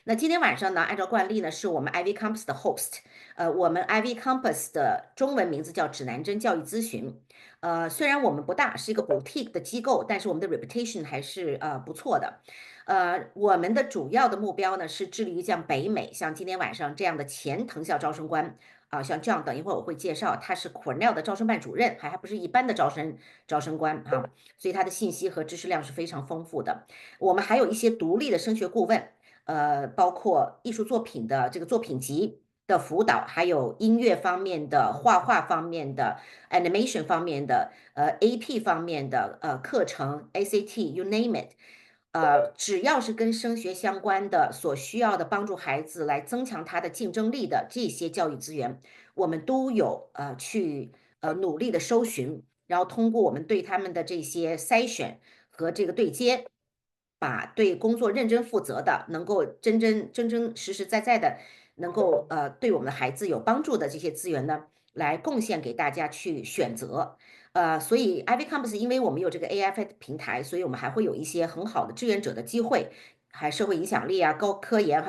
那今天晚上呢，按照惯例呢，是我们 IvyCompass 的 host，我们 IvyCompass 的中文名字叫指南针教育咨询。虽然我们不大，是一个 boutique 的机构，但是我们的 reputation 还是不错的。我们的主要的目标呢是致力于将北美像今天晚上这样的前藤校招生官像这样，等一会儿我会介绍，他是 Cornell 的招生办主任，还不是一般的招生官所以他的信息和知识量是非常丰富的。我们还有一些独立的升学顾问。包括艺术作品的这个作品集的辅导，还有音乐方面的、画画方面的、animation 方面的、AP 方面的课程，ACT，you name it。只要是跟升学相关的，所需要的帮助孩子来增强他的竞争力的这些教育资源，我们都有去努力的搜寻，然后通过我们对他们的这些筛选和这个对接，把对工作认真负责的，能够真实实在在的，能够对我们的孩子有帮助的这些资源呢，来贡献给大家去选择。所以 IvyCompass 因为我们有这个 AI 平台，所以我们还会有一些很好的志愿者的机会，还社会影响力啊、高科研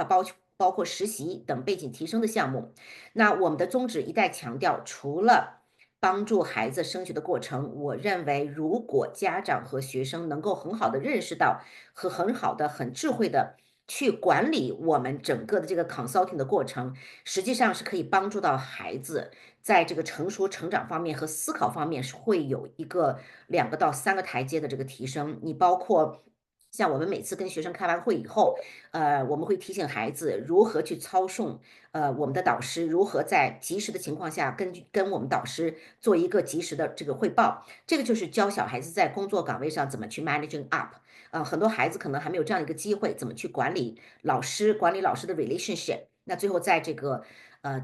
包括实习等背景提升的项目。那我们的宗旨一再强调，除了帮助孩子升学的过程，我认为如果家长和学生能够很好的认识到和很好的、很智慧的去管理我们整个的这个 consulting 的过程，实际上是可以帮助到孩子在这个成熟成长方面和思考方面是会有一个2个到3个台阶的这个提升。你包括像我们每次跟学生开完会以后，我们会提醒孩子如何去操纵，我们的导师如何在及时的情况下跟我们导师做一个及时的这个汇报，这个就是教小孩子在工作岗位上怎么去 managing up。很多孩子可能还没有这样一个机会，怎么去管理老师的 relationship。那最后在这个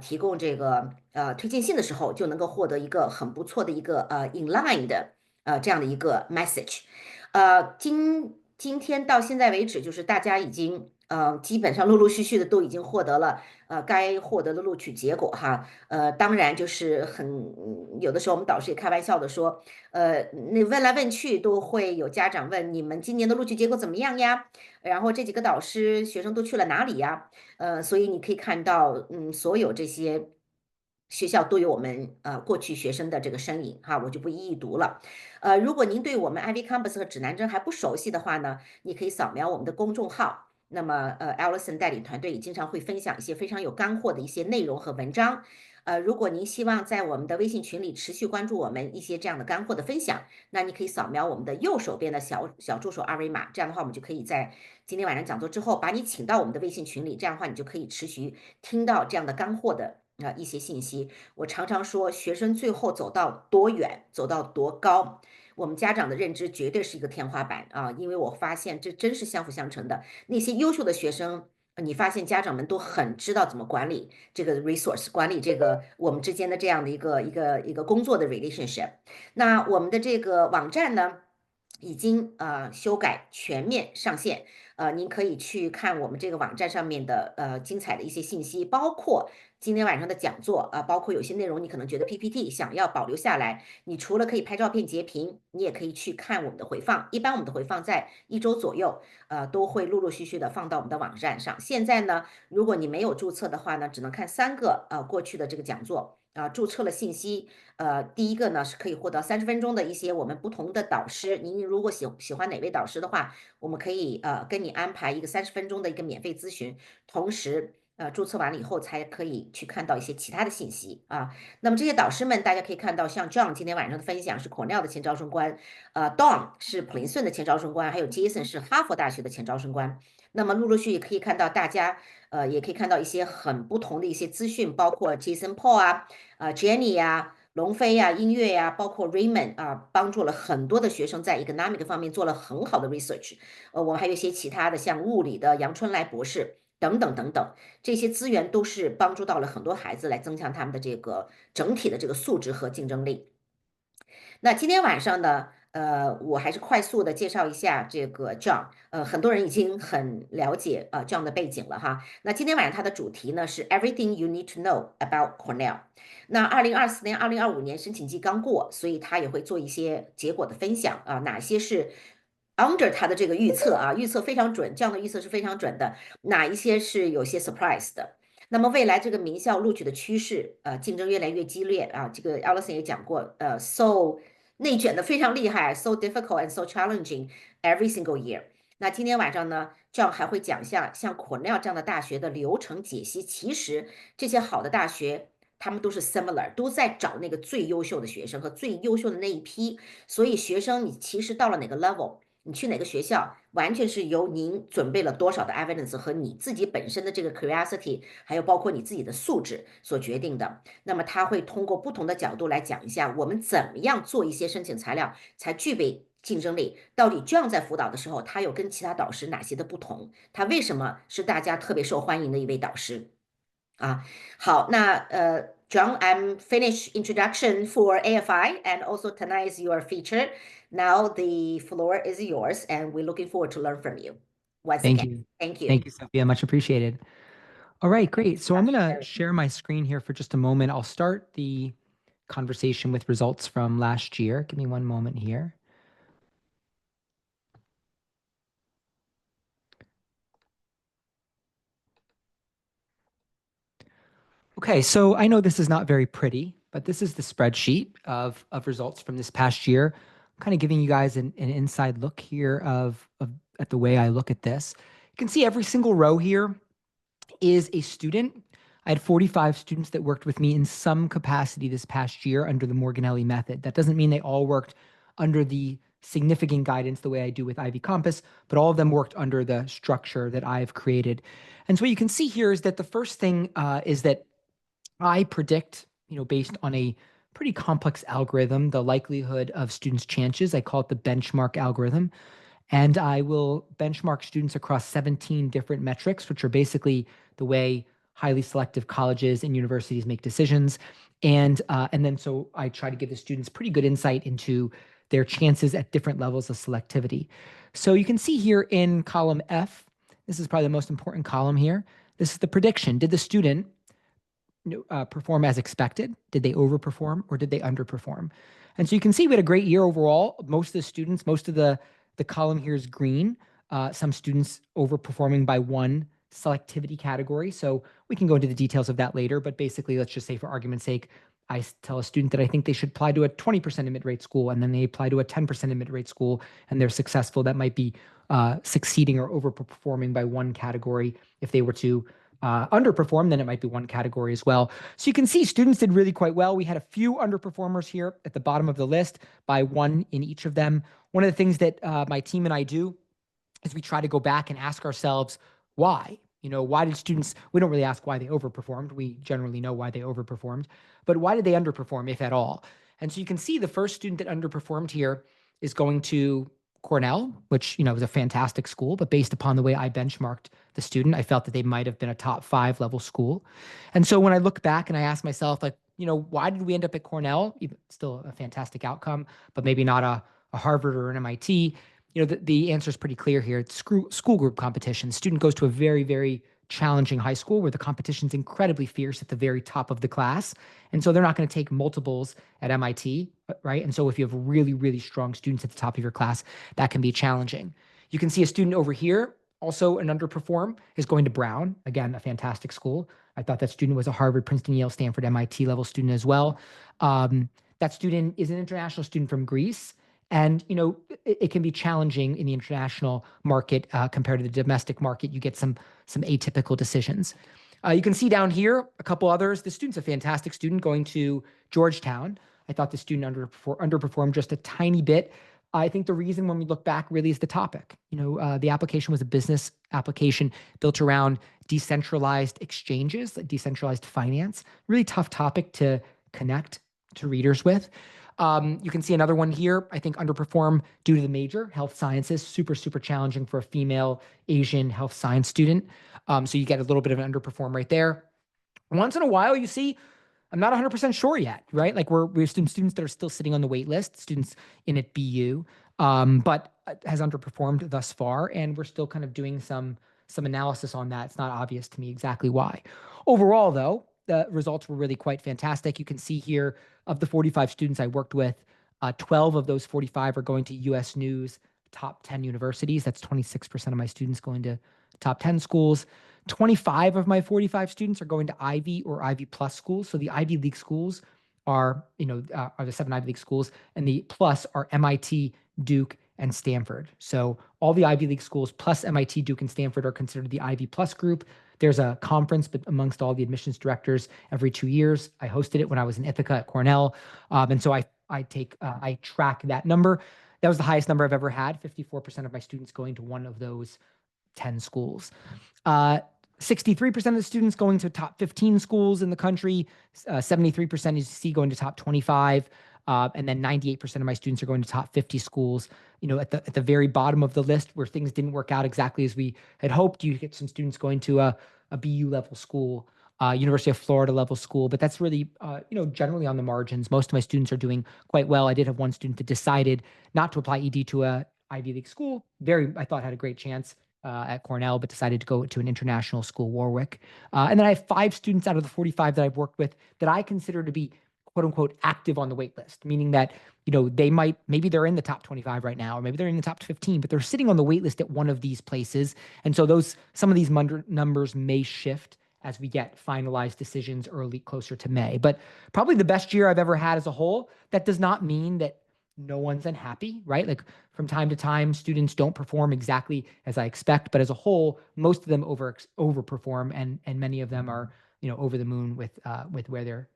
提供这个推荐信的时候，就能够获得一个很不错的一个inline 的这样的一个 message。今天到现在为止，就是大家已经基本上陆陆续续的都已经获得了该获得的录取结果哈。当然就是有的时候我们导师也开玩笑的说，那问来问去都会有家长问你们今年的录取结果怎么样呀？然后这几个导师学生都去了哪里呀？所以你可以看到，所有这些学校都有我们过去学生的这个身影哈，我就不一一读了。如果您对我们 IvyCompass 和指南针还不熟悉的话呢，你可以扫描我们的公众号。那么Allison 带领团队也经常会分享一些非常有干货的一些内容和文章。如果您希望在我们的微信群里持续关注我们一些这样的干货的分享，那你可以扫描我们的右手边的小助手二维码，这样的话我们就可以在今天晚上讲座之后把你请到我们的微信群里，这样的话你就可以持续听到这样的干货的一些信息。我常常说，学生最后走到多远，走到多高，我们家长的认知绝对是一个天花板啊！因为我发现这真是相辅相成的。那些优秀的学生，你发现家长们都很知道怎么管理这个 resource，管理这个我们之间的这样的一个工作的 relationship。那我们的这个网站呢，已经修改全面上线。您可以去看我们这个网站上面的精彩的一些信息，包括今天晚上的讲座包括有些内容你可能觉得 PPT 想要保留下来，你除了可以拍照片截屏，你也可以去看我们的回放。一般我们的回放在1周左右，都会陆陆续续的放到我们的网站上。现在呢，如果你没有注册的话呢，只能看3个过去的这个讲座。注册了信息，第一个呢是可以获得30分钟的一些我们不同的导师。您如果喜欢哪位导师的话，我们可以跟你安排一个30分钟的一个免费咨询，同时注册完了以后才可以去看到一些其他的信息啊。那么这些导师们，大家可以看到，像 John 今天晚上的分享是 Cornell 的前招生官，Don 是普林斯顿的前招生官，还有 Jason 是哈佛大学的前招生官。那么陆陆续续可以看到大家，也可以看到一些很不同的一些资讯，包括 Jason Paul Jenny 呀、龙飞呀、音乐呀，包括 Raymond 帮助了很多的学生在 economic 方面做了很好的 research。我们还有一些其他的，像物理的杨春来博士等等等等，这些资源都是帮助到了很多孩子来增强他们的这个整体的这个素质和竞争力。那今天晚上呢，我还是快速的介绍一下这个 John。很多人已经很了解John 的背景了哈。那今天晚上他的主题呢是 Everything you need to know about Cornell。那2024年、2025年申请季刚过，所以他也会做一些结果的分享哪些是 under 它的这个预测啊，预测非常准，这样的预测是非常准的，哪一些是有些 surprise 的。那么未来这个名校录取的趋势，竞争越来越激烈啊，这个 Alison 也讲过，so 内卷的非常厉害，so difficult and so challenging every single year。那今天晚上呢，John 还会讲一下像 Cornell 这样的大学的流程解析。其实这些好的大学，他们都是 similar，都在找那个最优秀的学生和最优秀的那一批。所以学生你其实到了哪个 level，你去哪个学校，完全是由您准备了多少的 evidence 和你自己本身的这个 curiosity，还有包括你自己的素质所决定的。那么他会通过不同的角度来讲一下，我们怎么样做一些申请材料才具备竞争力。到底这样在辅导的时候，他有跟其他导师哪些的不同？他为什么是大家特别受欢迎的一位导师？啊，好，那John, I'm finished introduction for AFI, and also tonight is your feature. Now the floor is yours, and we're looking forward to learn from you once Thank again. you. Thank you. Thank you, Sophia. Much appreciated. All right, great. So I'm going to share my screen here for just a moment. I'll start the conversation with results from last year. Give me one moment here. Okay, so I know this is not very pretty, but this is the spreadsheet of results from this past year. I'm kind of giving you guys an inside look here at the way I look at this. You can see every single row here is a student. I had 45 students that worked with me in some capacity this past year under the Morganelli method. That doesn't mean they all worked under the significant guidance the way I do with IvyCompass, but all of them worked under the structure that I've created. And so what you can see here is that the first thing is that I predict, based on a pretty complex algorithm, the likelihood of students' chances. I call it the benchmark algorithm. And I will benchmark students across 17 different metrics, which are basically the way highly selective colleges and universities make decisions. And then so I try to give the students pretty good insight into their chances at different levels of selectivity. So you can see here in column F, this is probably the most important column here. This is the prediction. Did the student perform as expected? Did they overperform or did they underperform? And so you can see we had a great year overall. Most of the students, most of the column here is green. Some students overperforming by one selectivity category. So we can go into the details of that later, but basically let's just say for argument's sake, I tell a student that I think they should apply to a 20% in mid-rate school, and then they apply to a 10% in mid-rate school, and they're successful. That might be succeeding or overperforming by one category. If they were to underperform, then it might be one category as well. So you can see students did really quite well. We had a few underperformers here at the bottom of the list by one in each of them. One of the things that my team and I do is we try to go back and ask ourselves, why? Why did students, we don't really ask why they overperformed. We generally know why they overperformed, but why did they underperform, if at all? And so you can see the first student that underperformed here is going to Cornell, which, is a fantastic school, but based upon the way I benchmarked the student, I felt that they might have been a top 5 level school. And so when I look back and I ask myself, why did we end up at Cornell? Still a fantastic outcome, but maybe not a Harvard or an MIT. The answer is pretty clear here. It's school group competition. Student goes to a very, very challenging high school where the competition's incredibly fierce at the very top of the class. And so they're not going to take multiples at MIT, right? And so if you have really, really strong students at the top of your class, that can be challenging. You can see a student over here, also an underperform, is going to Brown. Again, a fantastic school. I thought that student was a Harvard, Princeton, Yale, Stanford, MIT level student as well. That student is an international student from Greece. And, it can be challenging in the international market compared to the domestic market. You get some atypical decisions. You can see down here a couple others. The student's a fantastic student going to Georgetown. I thought the student underperformed just a tiny bit. I think the reason when we look back really is the topic. The application was a business application built around decentralized exchanges, like decentralized finance. Really tough topic to connect to readers with. You can see another one here, I think underperform due to the major, health sciences, super, super challenging for a female Asian health science student. So you get a little bit of an underperform right there. Once in a while, you see, I'm not 100% sure yet, right? Like we're students that are still sitting on the wait list, students in at BU, but has underperformed thus far. And we're still kind of doing some analysis on that. It's not obvious to me exactly why. Overall, though, the results were really quite fantastic. You can see here of the 45 students I worked with, 12 of those 45 are going to US News top 10 universities. That's 26% of my students going to top 10 schools. 25 of my 45 students are going to Ivy or Ivy Plus schools. So the Ivy League schools are the 7 Ivy League schools, and the plus are MIT, Duke, and Stanford. So all the Ivy League schools plus MIT, Duke, and Stanford are considered the Ivy Plus group. There's a conference amongst all the admissions directors every 2 years. I hosted it when I was in Ithaca at Cornell. And so I track that number. That was the highest number I've ever had, 54% of my students going to one of those 10 schools. 63% of the students going to top 15 schools in the country, 73% you see going to top 25, and then 98% of my students are going to top 50 schools. At the very bottom of the list where things didn't work out exactly as we had hoped, you get some students going to a BU level school, University of Florida level school, but that's really, generally on the margins. Most of my students are doing quite well. I did have one student that decided not to apply ED to a Ivy League school. I thought had a great chance at Cornell, but decided to go to an international school, Warwick. And then I have 5 students out of the 45 that I've worked with that I consider to be quote unquote active on the wait list, meaning that, maybe they're in the top 25 right now, or maybe they're in the top 15, but they're sitting on the wait list at one of these places. And so some of these numbers may shift as we get finalized decisions closer to May. But probably the best year I've ever had as a whole. That does not mean that no one's unhappy, right? Like from time to time, students don't perform exactly as I expect, but as a whole, most of them overperform, and many of them are, over the moon with where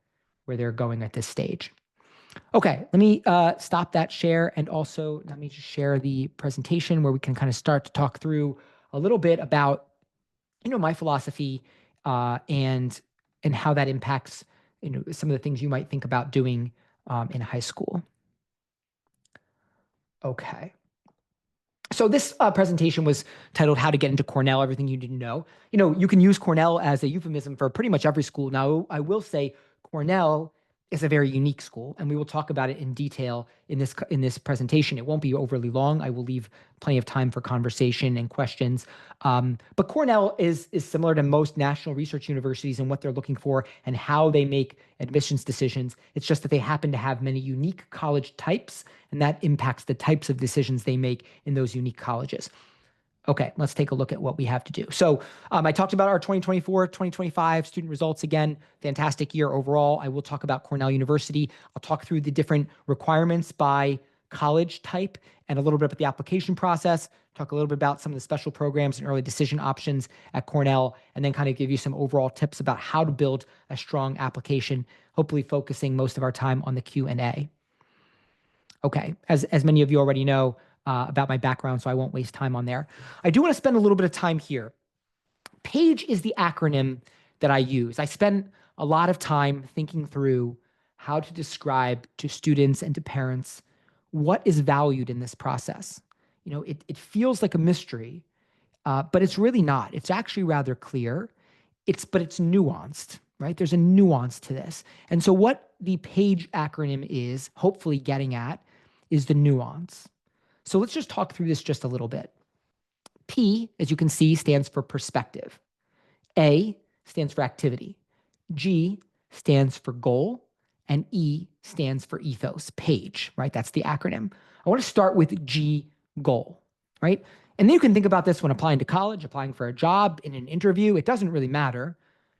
they're going at this stage. Okay, let me stop that share, and also let me just share the presentation where we can kind of start to talk through a little bit about, my philosophy and how that impacts, some of the things you might think about doing in high school. Okay. So this presentation was titled How to Get into Cornell, Everything You Didn't Know. You can use Cornell as a euphemism for pretty much every school. Now, I will say Cornell is a very unique school, and we will talk about it in detail in this presentation. It won't be overly long. I will leave plenty of time for conversation and questions. But Cornell is similar to most national research universities in what they're looking for and how they make admissions decisions. It's just that they happen to have many unique college types, and that impacts the types of decisions they make in those unique colleges. Okay, let's take a look at what we have to do. So I talked about our 2024-2025 student results. Again, fantastic year overall. I will talk about Cornell University. I'll talk through the different requirements by college type and a little bit about the application process, talk a little bit about some of the special programs and early decision options at Cornell, and then kind of give you some overall tips about how to build a strong application, hopefully focusing most of our time on the Q&A. Okay, as many of you already know, about my background, so I won't waste time on there. I do want to spend a little bit of time here. PAGE is the acronym that I use. I spend a lot of time thinking through how to describe to students and to parents what is valued in this process. It feels like a mystery, but it's really not. It's actually rather clear. But it's nuanced, right? There's a nuance to this. And so what the PAGE acronym is hopefully getting at is the nuance. So let's just talk through this just a little bit. P, as you can see, stands for perspective. A stands for activity. G stands for goal. And E stands for ethos, PAGE, right? That's the acronym. I want to start with G, goal, right? And then you can think about this when applying to college, applying for a job, in an interview. It doesn't really matter.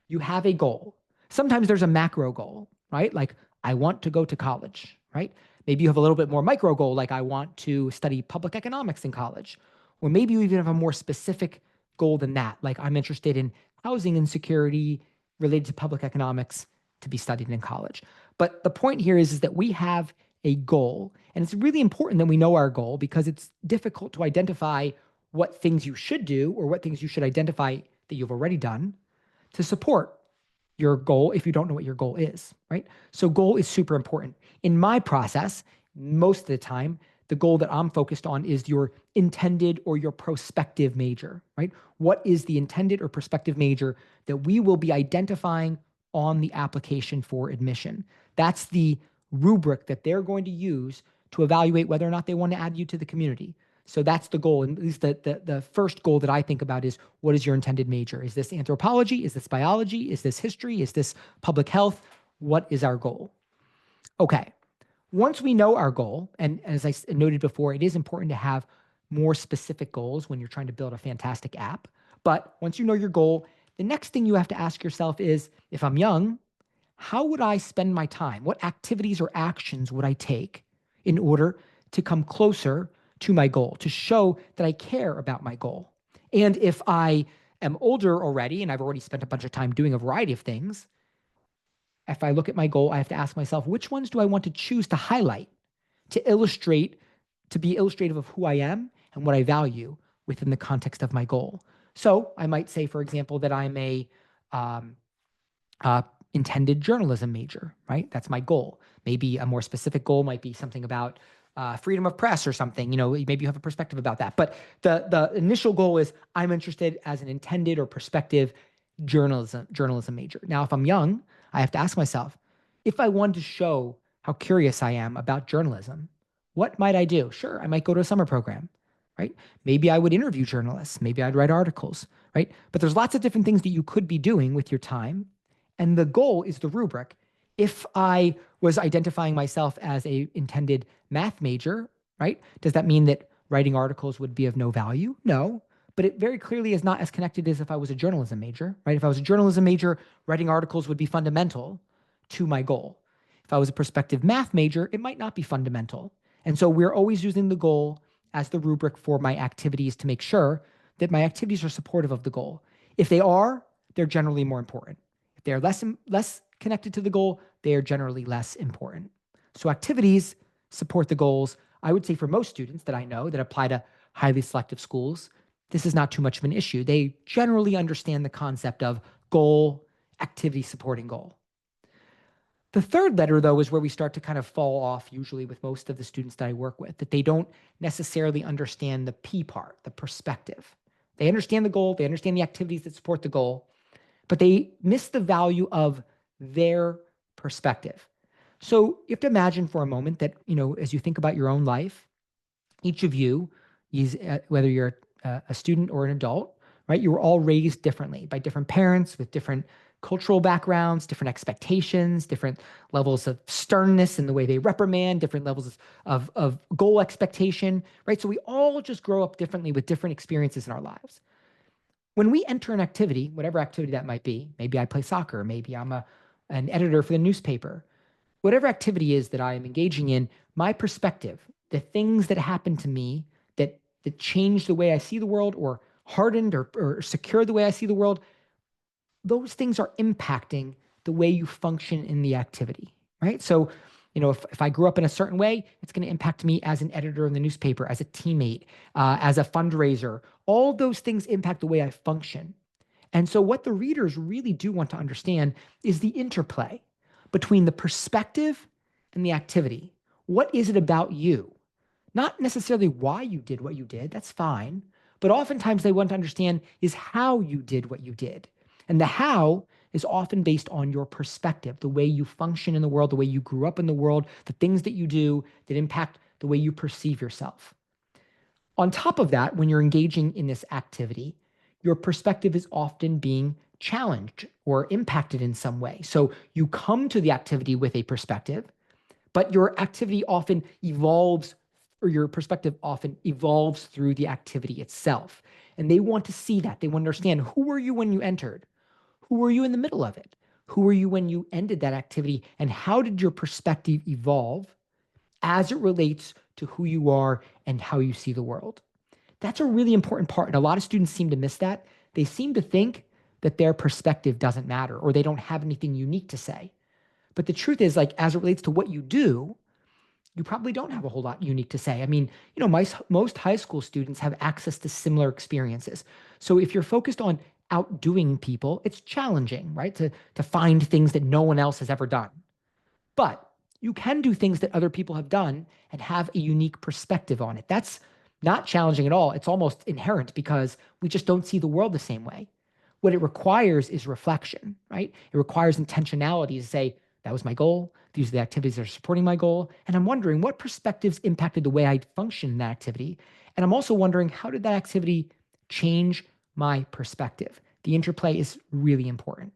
You have a goal. Sometimes there's a macro goal, right? Like, I want to go to college, right? Maybe you have a little bit more micro goal, like I want to study public economics in college. Or maybe you even have a more specific goal than that, like I'm interested in housing insecurity related to public economics to be studied in college. But the point here is that we have a goal, and it's really important that we know our goal, because it's difficult to identify what things you should do or what things you should identify that you've already done to support your goal if you don't know what your goal is, right? So goal is super important. In my process, most of the time, the goal that I'm focused on is your intended or your prospective major, right? What is the intended or prospective major that we will be identifying on the application for admission? That's the rubric that they're going to use to evaluate whether or not they want to add you to the community. So that's the goal. And at least the first goal that I think about is, what is your intended major? Is this anthropology? Is this biology? Is this history? Is this public health? What is our goal? Okay. Once we know our goal, and as I noted before, it is important to have more specific goals when you're trying to build a fantastic app. But once you know your goal, the next thing you have to ask yourself is, if I'm young, how would I spend my time? What activities or actions would I take in order to come closer to my goal, to show that I care about my goal? And if I am older already, and I've already spent a bunch of time doing a variety of things, if I look at my goal, I have to ask myself, which ones do I want to choose to highlight, to illustrate, to be illustrative of who I am and what I value within the context of my goal? So I might say, for example, that I'm a intended journalism major, right? That's my goal. Maybe a more specific goal might be something about freedom of press or something. Maybe you have a perspective about that. But the initial goal is I'm interested as an intended or prospective journalism major. Now, if I'm young, I have to ask myself, if I wanted to show how curious I am about journalism, what might I do? Sure, I might go to a summer program, right? Maybe I would interview journalists. Maybe I'd write articles, right? But there's lots of different things that you could be doing with your time. And the goal is the rubric. If I was identifying myself as a intended math major, right? Does that mean that writing articles would be of no value? No, but it very clearly is not as connected as if I was a journalism major, right? If I was a journalism major, writing articles would be fundamental to my goal. If I was a prospective math major, it might not be fundamental. And so we're always using the goal as the rubric for my activities to make sure that my activities are supportive of the goal. If they are, they're generally more important. If they're less connected to the goal, they are generally less important. So activities support the goals. I would say for most students that I know that apply to highly selective schools, this is not too much of an issue. They generally understand the concept of goal, activity supporting goal. The third letter, though, is where we start to kind of fall off usually with most of the students that I work with, that they don't necessarily understand the P part, the perspective. They understand the goal, they understand the activities that support the goal, but they miss the value of their perspective. So you have to imagine for a moment that, as you think about your own life, each of you, whether you're a student or an adult, right? You were all raised differently by different parents with different cultural backgrounds, different expectations, different levels of sternness in the way they reprimand, different levels of goal expectation, right? So we all just grow up differently with different experiences in our lives. When we enter an activity, whatever activity that might be, maybe I play soccer, maybe I'm an editor for the newspaper, whatever activity is that I am engaging in, my perspective, the things that happen to me that change the way I see the world or hardened or secure the way I see the world, those things are impacting the way you function in the activity, right? So, if I grew up in a certain way, it's going to impact me as an editor in the newspaper, as a teammate, as a fundraiser. All those things impact the way I function. And so what the readers really do want to understand is the interplay between the perspective and the activity. What is it about you? Not necessarily why you did what you did, that's fine, but oftentimes they want to understand is how you did what you did. And the how is often based on your perspective, the way you function in the world, the way you grew up in the world, the things that you do that impact the way you perceive yourself. On top of that, when you're engaging in this activity, your perspective is often being challenged or impacted in some way. So you come to the activity with a perspective, but your activity often evolves, or your perspective often evolves through the activity itself. And they want to see that. They want to understand, who were you when you entered? Who were you in the middle of it? Who were you when you ended that activity? And how did your perspective evolve as it relates to who you are and how you see the world? That's a really important part. And a lot of students seem to miss that. They seem to think that their perspective doesn't matter or they don't have anything unique to say. But the truth is, as it relates to what you do, you probably don't have a whole lot unique to say. I mean, most high school students have access to similar experiences. So if you're focused on outdoing people, it's challenging, right? To find things that no one else has ever done. But you can do things that other people have done and have a unique perspective on it. That's not challenging at all. It's almost inherent because we just don't see the world the same way. What it requires is reflection, right? It requires intentionality to say, that was my goal. These are the activities that are supporting my goal. And I'm wondering what perspectives impacted the way I function in that activity. And I'm also wondering, how did that activity change my perspective? The interplay is really important.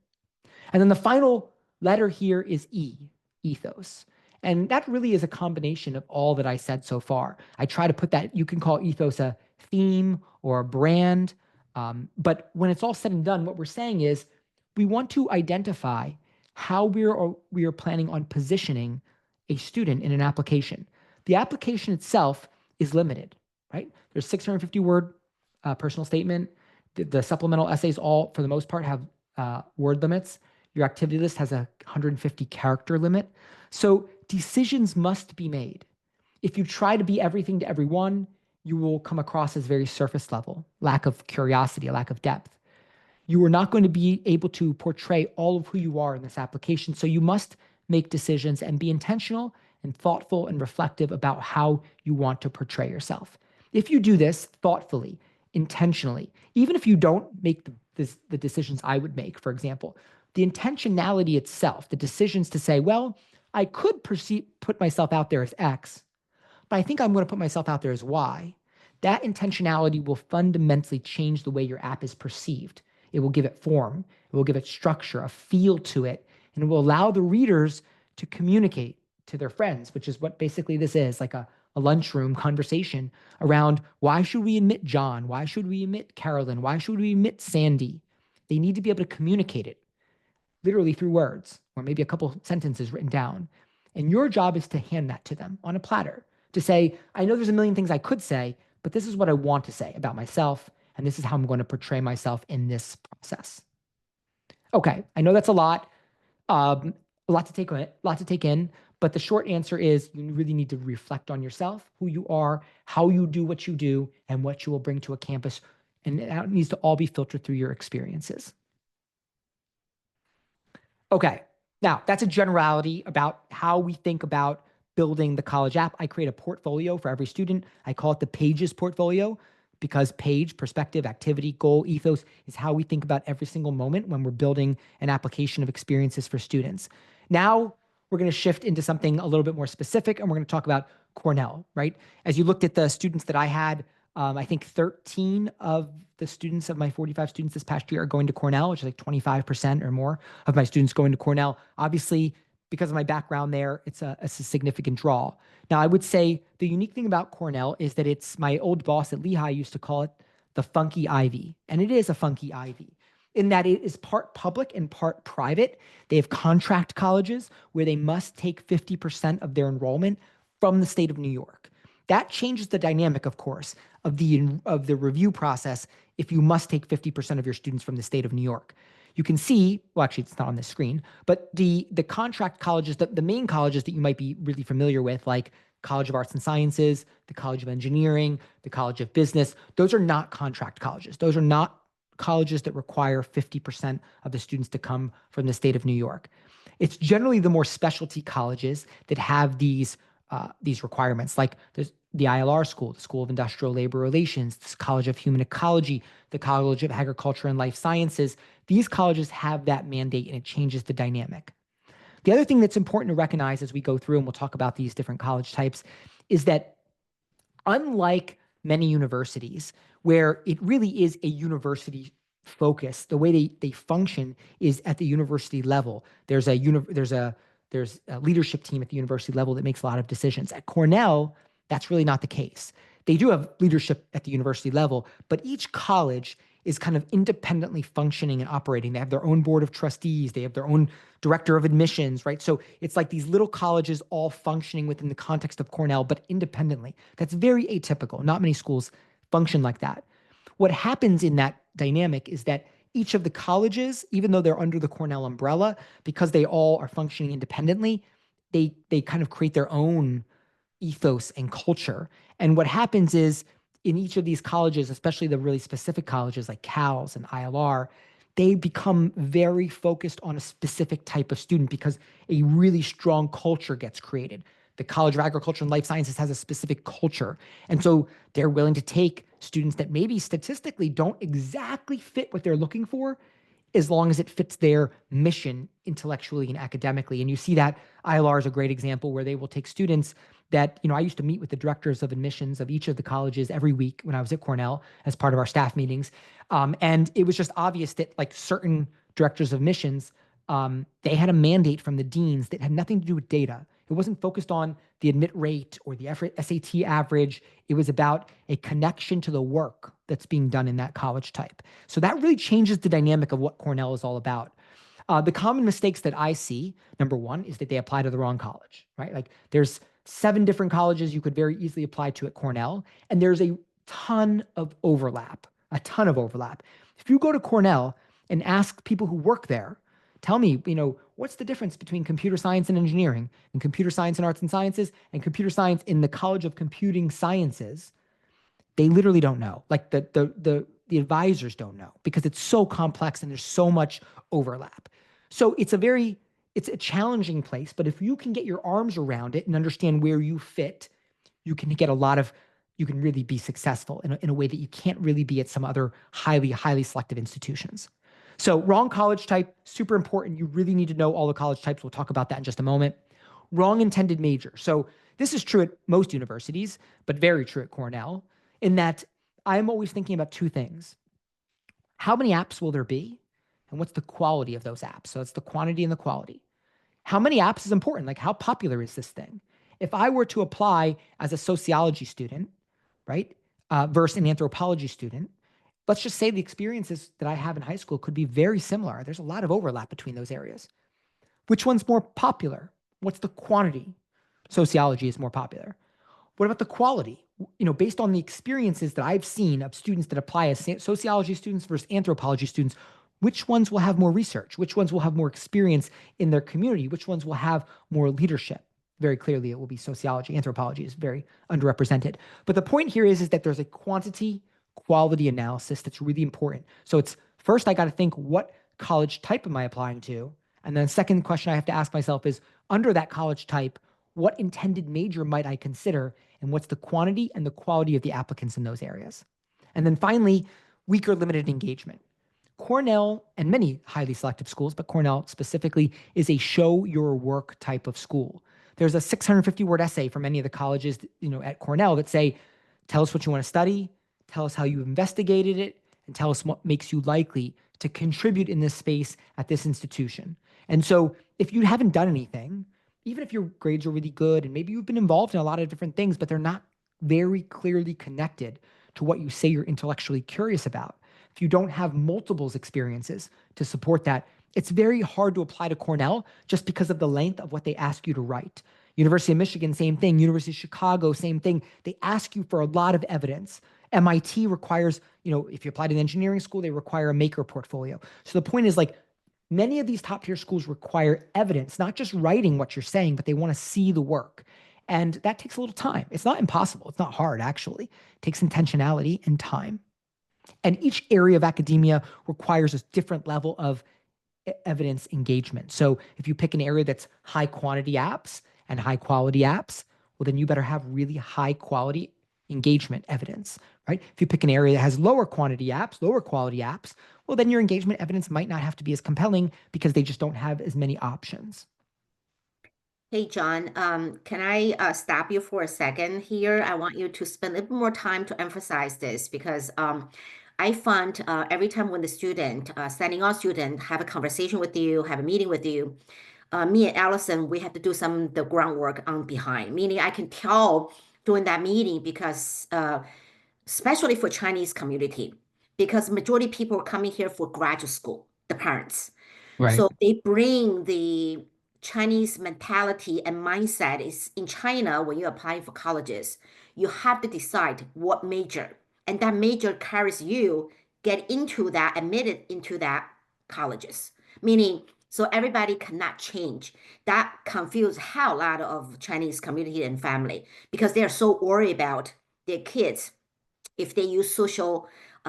And then the final letter here is E, ethos. And that really is a combination of all that I said so far. I try to put that, you can call ethos a theme or a brand. But when it's all said and done, what we're saying is we want to identify how we are planning on positioning a student in an application. The application itself is limited, right? There's 650-word personal statement. The supplemental essays all, for the most part, have word limits. Your activity list has a 150-character limit. So decisions must be made. If you try to be everything to everyone, you will come across as very surface level, lack of curiosity, a lack of depth. You are not going to be able to portray all of who you are in this application. So you must make decisions and be intentional and thoughtful and reflective about how you want to portray yourself. If you do this thoughtfully, intentionally, even if you don't make the decisions I would make, for example, the intentionality itself, the decisions to say, well, I could put myself out there as X, but I think I'm going to put myself out there as Y. That intentionality will fundamentally change the way your app is perceived. It will give it form, it will give it structure, a feel to it, and it will allow the readers to communicate to their friends, which is what basically this is, like a lunchroom conversation around why should we admit John? Why should we admit Carolyn? Why should we admit Sandy? They need to be able to communicate it literally through words or maybe a couple sentences written down. And your job is to hand that to them on a platter to say, I know there's a million things I could say, but this is what I want to say about myself. And this is how I'm going to portray myself in this process. Okay, I know that's a lot to take in, but the short answer is you really need to reflect on yourself, who you are, how you do what you do, and what you will bring to a campus. And that needs to all be filtered through your experiences. Okay, now that's a generality about how we think about building the college app. I create a portfolio for every student. I call it the Pages portfolio because page, perspective, activity, goal, ethos is how we think about every single moment when we're building an application of experiences for students. Now we're going to shift into something a little bit more specific, and we're going to talk about Cornell, right? As you looked at the students that I had, I think 13 of the students of my 45 students this past year are going to Cornell, which is like 25% or more of my students going to Cornell. Obviously, because of my background there, it's a significant draw. Now, I would say the unique thing about Cornell is that it's my old boss at Lehigh used to call it the funky Ivy. And it is a funky Ivy in that it is part public and part private. They have contract colleges where they must take 50% of their enrollment from the state of New York. That changes the dynamic, of course, of the review process if you must take 50% of your students from the state of New York. You can see, well, actually, it's not on this screen, but the contract colleges, the main colleges that you might be really familiar with, like College of Arts and Sciences, the College of Engineering, the College of Business, those are not contract colleges. Those are not colleges that require 50% of the students to come from the state of New York. It's generally the more specialty colleges that have these requirements, like there's the ILR school, the School of Industrial Labor Relations, the College of Human Ecology, the College of Agriculture and Life Sciences. These colleges have that mandate, and it changes the dynamic. The other thing that's important to recognize as we go through, and we'll talk about these different college types, is that unlike many universities, where it really is a university focus, the way they function is at the university level. There's a leadership team at the university level that makes a lot of decisions. At Cornell, that's really not the case. They do have leadership at the university level, but each college is kind of independently functioning and operating. They have their own board of trustees. They have their own director of admissions, right? So it's like these little colleges all functioning within the context of Cornell, but independently. That's very atypical. Not many schools function like that. What happens in that dynamic is that each of the colleges, even though they're under the Cornell umbrella, because they all are functioning independently, they kind of create their own ethos and culture. And what happens is in each of these colleges, especially the really specific colleges like CALS and ILR, they become very focused on a specific type of student because a really strong culture gets created. The College of Agriculture and Life Sciences has a specific culture. And so they're willing to take students that maybe statistically don't exactly fit what they're looking for, as long as it fits their mission intellectually and academically. And you see that ILR is a great example where they will take students that, I used to meet with the directors of admissions of each of the colleges every week when I was at Cornell as part of our staff meetings. And it was just obvious that like certain directors of admissions they had a mandate from the deans that had nothing to do with data. It wasn't focused on the admit rate or the SAT average. It was about a connection to the work that's being done in that college type. So that really changes the dynamic of what Cornell is all about. The common mistakes that I see, number one, is that they apply to the wrong college, right? Like there's 7 different colleges you could very easily apply to at Cornell, and there's a ton of overlap, a ton of overlap. If you go to Cornell and ask people who work there, tell me, what's the difference between computer science and engineering and computer science and arts and sciences and computer science in the College of Computing Sciences? They literally don't know. Like the advisors don't know because it's so complex and there's so much overlap. So it's a challenging place, but if you can get your arms around it and understand where you fit, you can really be successful in a way that you can't really be at some other highly, highly selective institutions. So wrong college type, super important. You really need to know all the college types. We'll talk about that in just a moment. Wrong intended major. So this is true at most universities, but very true at Cornell, in that I'm always thinking about 2 things. How many apps will there be? And what's the quality of those apps? So it's the quantity and the quality. How many apps is important? Like how popular is this thing? If I were to apply as a sociology student, right, versus an anthropology student, let's just say the experiences that I have in high school could be very similar. There's a lot of overlap between those areas. Which one's more popular? What's the quantity? Sociology is more popular. What about the quality? Based on the experiences that I've seen of students that apply as sociology students versus anthropology students, which ones will have more research? Which ones will have more experience in their community? Which ones will have more leadership? Very clearly, it will be sociology. Anthropology is very underrepresented. But the point here is that there's a quality analysis that's really important. So it's first, I got to think, what college type am I applying to? And then the second question I have to ask myself is, under that college type, what intended major might I consider? And what's the quantity and the quality of the applicants in those areas? And then finally, weak or limited engagement. Cornell and many highly selective schools, but Cornell specifically, is a show your work type of school. There's a 650-word essay from many of the colleges, at Cornell that say, tell us what you want to study, tell us how you investigated it, and tell us what makes you likely to contribute in this space at this institution. And so if you haven't done anything, even if your grades are really good and maybe you've been involved in a lot of different things, but they're not very clearly connected to what you say you're intellectually curious about, if you don't have multiples experiences to support that, it's very hard to apply to Cornell just because of the length of what they ask you to write. University of Michigan, same thing. University of Chicago, same thing. They ask you for a lot of evidence. MIT requires, if you apply to an engineering school, they require a maker portfolio. So the point is, like, many of these top tier schools require evidence, not just writing what you're saying, but they want to see the work. And that takes a little time. It's not impossible. It's not hard, actually. It takes intentionality and time. And each area of academia requires a different level of evidence engagement. So if you pick an area that's high quantity apps and high quality apps, well, then you better have really high quality engagement evidence, right? If you pick an area that has lower quantity apps, lower quality apps, well, then your engagement evidence might not have to be as compelling because they just don't have as many options. Hey, John, can I stop you for a second here? I want you to spend a little more time to emphasize this because I find every time when the student, standing on student, have a conversation with you, have a meeting with you, me and Allison, we have to do some of the groundwork on behind, meaning I can tell during that meeting because especially for Chinese community, because majority of people are coming here for graduate school, the parents. Right. So they bring the Chinese mentality and mindset is in China, when you're applying for colleges, you have to decide what major, and that major carries you get into that, admitted into that colleges, meaning so everybody cannot change. That confuse hell a lot of Chinese community and family because they are so worried about their kids if they use social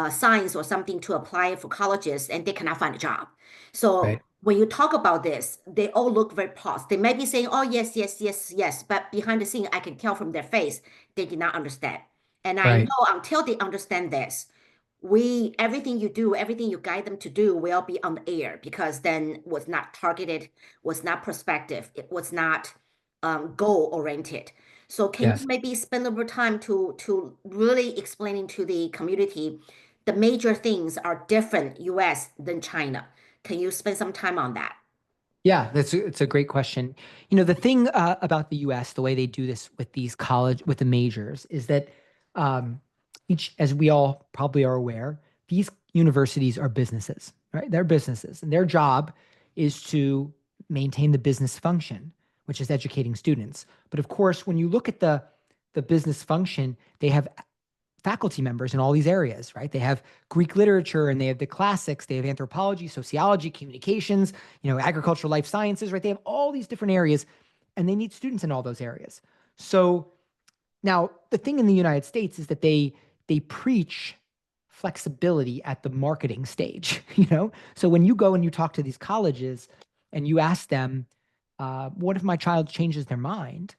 science or something to apply for colleges and they cannot find a job. So Right. when you talk about this, they all look very positive. They may be saying, oh, yes, yes, yes, yes. But behind the scene, I can tell from their face, they did not understand. And I Right. know until they understand this, everything you do, everything you guide them to do will be on the air because then was not targeted, was not prospective, it was not goal oriented. So can you Yes. maybe spend a little time to really explaining to the community the major things are different US than China? Can you spend some time on that? Yeah, it's a great question. The thing about the U.S., the way they do this with with the majors, is that as we all probably are aware, these universities are businesses, right? They're businesses, and their job is to maintain the business function, which is educating students. But of course, when you look at the business function, they have faculty members in all these areas, right? They have Greek literature and they have the classics, they have anthropology, sociology, communications, agricultural, life sciences, right? They have all these different areas and they need students in all those areas. So now the thing in the United States is that they preach flexibility at the marketing stage, So when you go and you talk to these colleges and you ask them, what if my child changes their mind?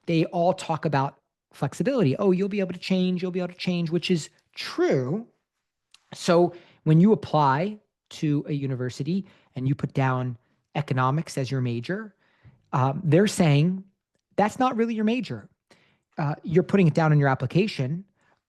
They all talk about flexibility. Oh, you'll be able to change, which is true. So when you apply to a university and you put down economics as your major, they're saying that's not really your major. You're putting it down in your application,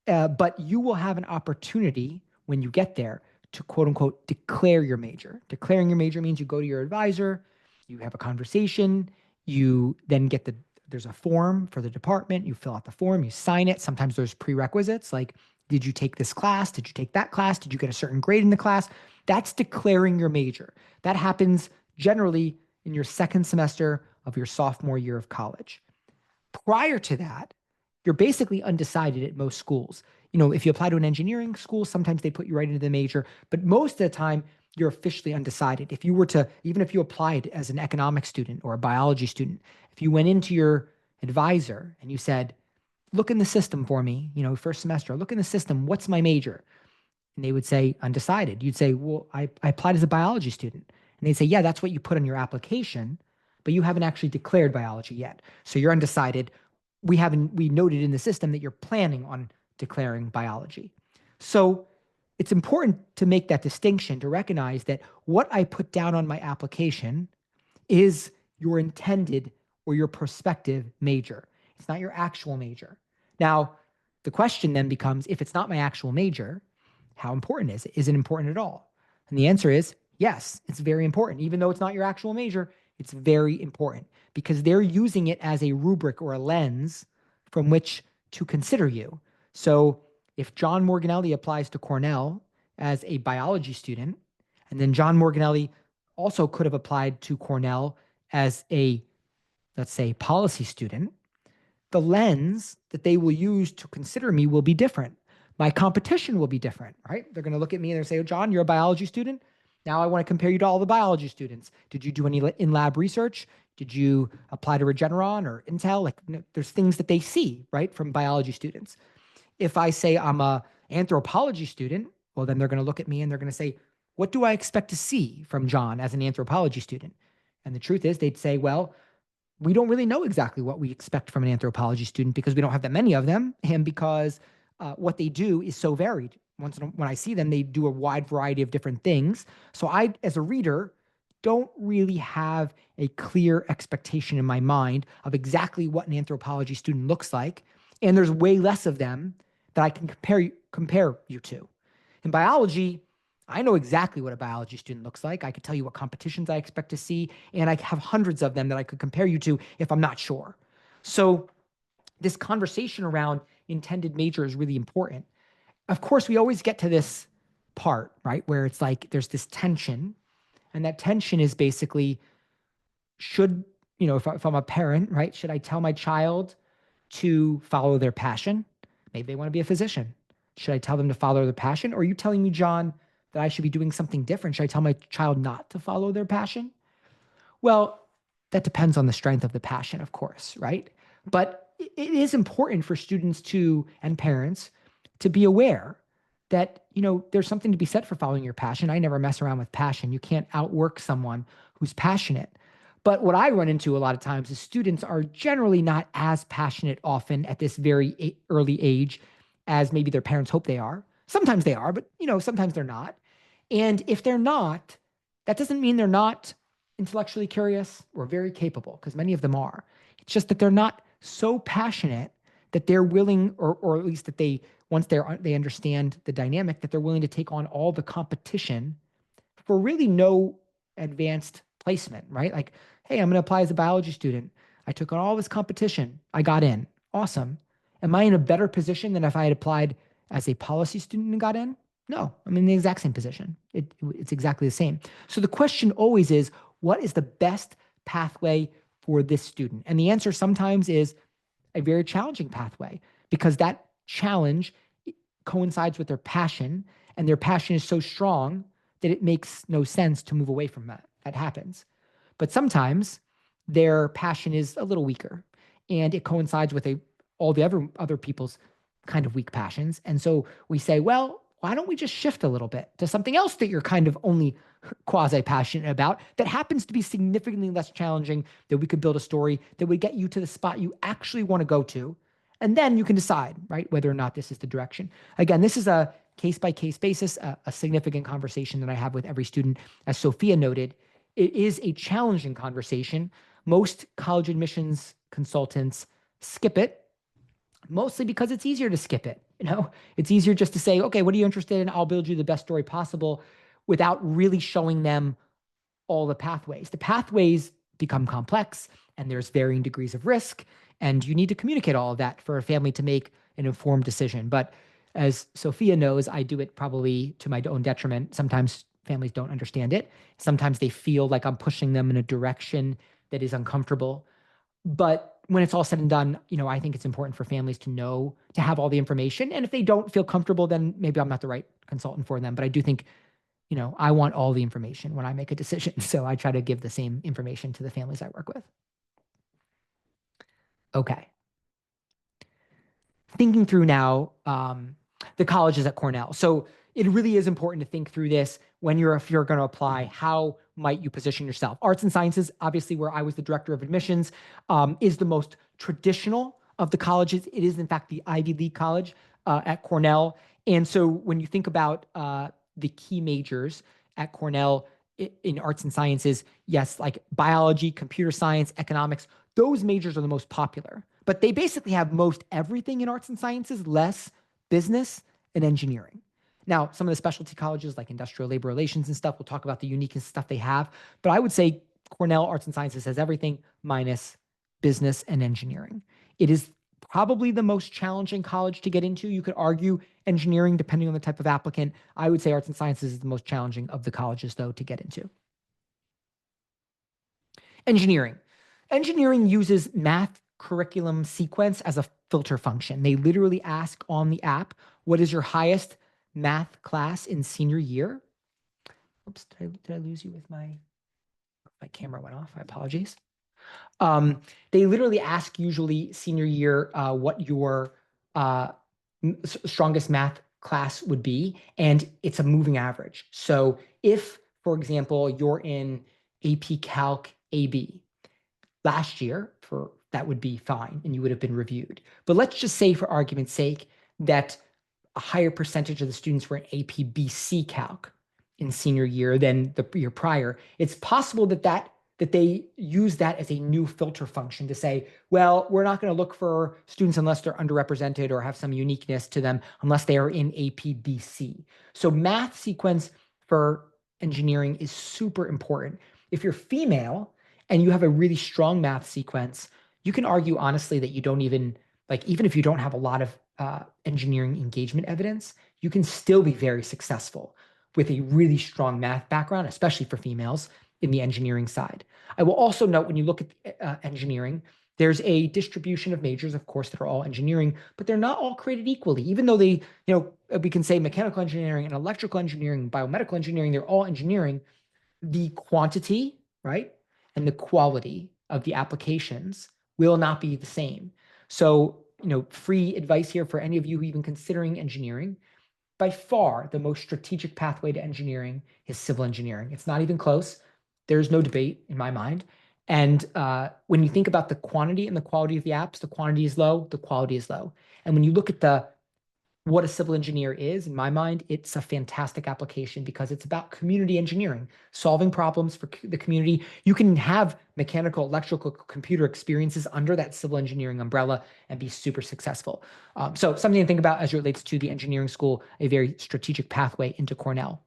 but you will have an opportunity when you get there to quote unquote declare your major. Declaring your major means you go to your advisor, you have a conversation, you then get there's a form for the department, you fill out the form, you sign it. Sometimes there's prerequisites like, did you take this class? Did you take that class? Did you get a certain grade in the class? That's declaring your major. That happens generally in your second semester of your sophomore year of college. Prior to that, you're basically undecided at most schools. If you apply to an engineering school, sometimes they put you right into the major, but most of the time you're officially undecided. Even if you applied as an economics student or a biology student, if you went into your advisor and you said, look in the system for me, first semester, look in the system, what's my major? And they would say undecided. You'd say, well, I applied as a biology student. And they'd say, yeah, that's what you put on your application, but you haven't actually declared biology yet. So you're undecided. We noted in the system that you're planning on declaring biology. So it's important to make that distinction, to recognize that what I put down on my application is your intended or your prospective major. It's not your actual major. Now, the question then becomes, if it's not my actual major, how important is it? Is it important at all? And the answer is yes, it's very important. Even though it's not your actual major, it's very important because they're using it as a rubric or a lens from which to consider you. So if John Morganelli applies to Cornell as a biology student, and then John Morganelli also could have applied to Cornell as a, let's say, policy student, the lens that they will use to consider me will be different. My competition will be different, right? They're going to look at me and they're say, oh, John, you're a biology student. Now I want to compare you to all the biology students. Did you do any in-lab research? Did you apply to Regeneron or Intel? There's things that they see, right, from biology students. If I say I'm a anthropology student, well, then they're going to look at me and they're going to say, what do I expect to see from John as an anthropology student? And the truth is they'd say, well, we don't really know exactly what we expect from an anthropology student because we don't have that many of them and because what they do is so varied. When I see them, they do a wide variety of different things. So I, as a reader, don't really have a clear expectation in my mind of exactly what an anthropology student looks like. And there's way less of them that I can compare you to. In biology, I know exactly what a biology student looks like. I could tell you what competitions I expect to see, and I have hundreds of them that I could compare you to if I'm not sure. So this conversation around intended major is really important. Of course, we always get to this part, right, where it's like there's this tension, and that tension is basically, should, if I'm a parent, right, should I tell my child to follow their passion? Maybe they want to be a physician. Should I tell them to follow their passion? Or are you telling me, John, that I should be doing something different? Should I tell my child not to follow their passion? Well, that depends on the strength of the passion, of course, right? But it is important for students and parents to be aware that, there's something to be said for following your passion. I never mess around with passion. You can't outwork someone who's passionate. But what I run into a lot of times is students are generally not as passionate often at this very early age as maybe their parents hope they are. Sometimes they are, but sometimes they're not. And if they're not, that doesn't mean they're not intellectually curious or very capable, because many of them are. It's just that they're not so passionate that they're willing, or at least that once they understand the dynamic, that they're willing to take on all the competition for really no advanced placement, right? Like, hey, I'm going to apply as a biology student. I took on all this competition. I got in. Awesome. Am I in a better position than if I had applied as a policy student and got in? No, I'm in the exact same position. It's exactly the same. So the question always is, what is the best pathway for this student? And the answer sometimes is a very challenging pathway, because that challenge coincides with their passion, and their passion is so strong that it makes no sense to move away from that. That happens. But sometimes their passion is a little weaker, and it coincides with all the other people's kind of weak passions. And so we say, well, why don't we just shift a little bit to something else that you're kind of only quasi-passionate about that happens to be significantly less challenging, that we could build a story that would get you to the spot you actually want to go to. And then you can decide, right, whether or not this is the direction. Again, this is a case-by-case basis, a significant conversation that I have with every student. As Sophia noted, it is a challenging conversation. Most college admissions consultants skip it, mostly because it's easier to skip it. It's easier just to say, okay, what are you interested in? I'll build you the best story possible, without really showing them all the pathways. The pathways become complex, and there's varying degrees of risk, and you need to communicate all of that for a family to make an informed decision. But as Sophia knows, I do it probably to my own detriment. Sometimes families don't understand it. Sometimes they feel like I'm pushing them in a direction that is uncomfortable. But when it's all said and done, I think it's important for families to know, to have all the information. And if they don't feel comfortable, then maybe I'm not the right consultant for them. But I do think, I want all the information when I make a decision. So I try to give the same information to the families I work with. Okay. Thinking through now the colleges at Cornell. So it really is important to think through this if you're going to apply. How might you position yourself? Arts and sciences, obviously, where I was the director of admissions, is the most traditional of the colleges. It is, in fact, the Ivy League college at Cornell. And so when you think about the key majors at Cornell in arts and sciences, yes, like biology, computer science, economics, those majors are the most popular. But they basically have most everything in arts and sciences, less business and engineering. Now, some of the specialty colleges like industrial labor relations and stuff, we'll talk about the unique stuff they have. But I would say Cornell Arts and Sciences has everything minus business and engineering. It is probably the most challenging college to get into. You could argue engineering, depending on the type of applicant. I would say arts and sciences is the most challenging of the colleges, though, to get into. Engineering. Engineering uses math curriculum sequence as a filter function. They literally ask on the app, what is your highest math class in senior year? Oops, did I lose you with my camera went off? I apologize. They literally ask usually senior year what your strongest math class would be, and it's a moving average. So if, for example, you're in AP Calc AB last year, that would be fine, and you would have been reviewed. But let's just say, for argument's sake, that a higher percentage of the students were in AP BC Calc in senior year than the year prior. It's possible that they use that as a new filter function to say, well, we're not going to look for students unless they're underrepresented or have some uniqueness to them, unless they are in AP BC. So math sequence for engineering is super important. If you're female and you have a really strong math sequence, you can argue honestly that you don't even if you don't have a lot of engineering engagement evidence, you can still be very successful with a really strong math background, especially for females in the engineering side. I will also note, when you look at engineering, there's a distribution of majors, of course, that are all engineering, but they're not all created equally. Even though we can say mechanical engineering and electrical engineering, biomedical engineering, they're all engineering. The quantity, right, and the quality of the applications will not be the same. So, free advice here for any of you who are even considering engineering. By far, the most strategic pathway to engineering is civil engineering. It's not even close. There's no debate in my mind. And when you think about the quantity and the quality of the apps, the quantity is low, the quality is low. And when you look at what a civil engineer is, in my mind, it's a fantastic application because it's about community engineering, solving problems for the community. You can have mechanical, electrical, computer experiences under that civil engineering umbrella and be super successful. So something to think about as it relates to the engineering school, a very strategic pathway into Cornell.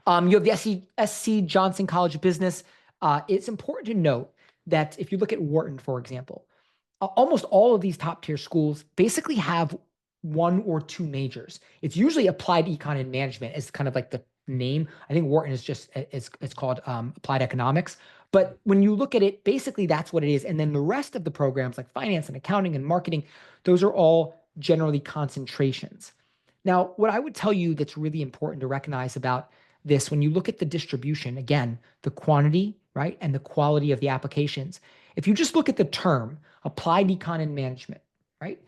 You have the SC Johnson College of Business. It's important to note that if you look at Wharton, for example, almost all of these top tier schools basically have one or two majors. It's usually applied econ and management is kind of like the name. I think Wharton is just, it's called applied economics. But when you look at it, basically that's what it is. And then the rest of the programs like finance and accounting and marketing, those are all generally concentrations. Now, what I would tell you that's really important to recognize about this, when you look at the distribution, again, the quantity, right, and the quality of the applications, if you just look at the term applied econ and management, right,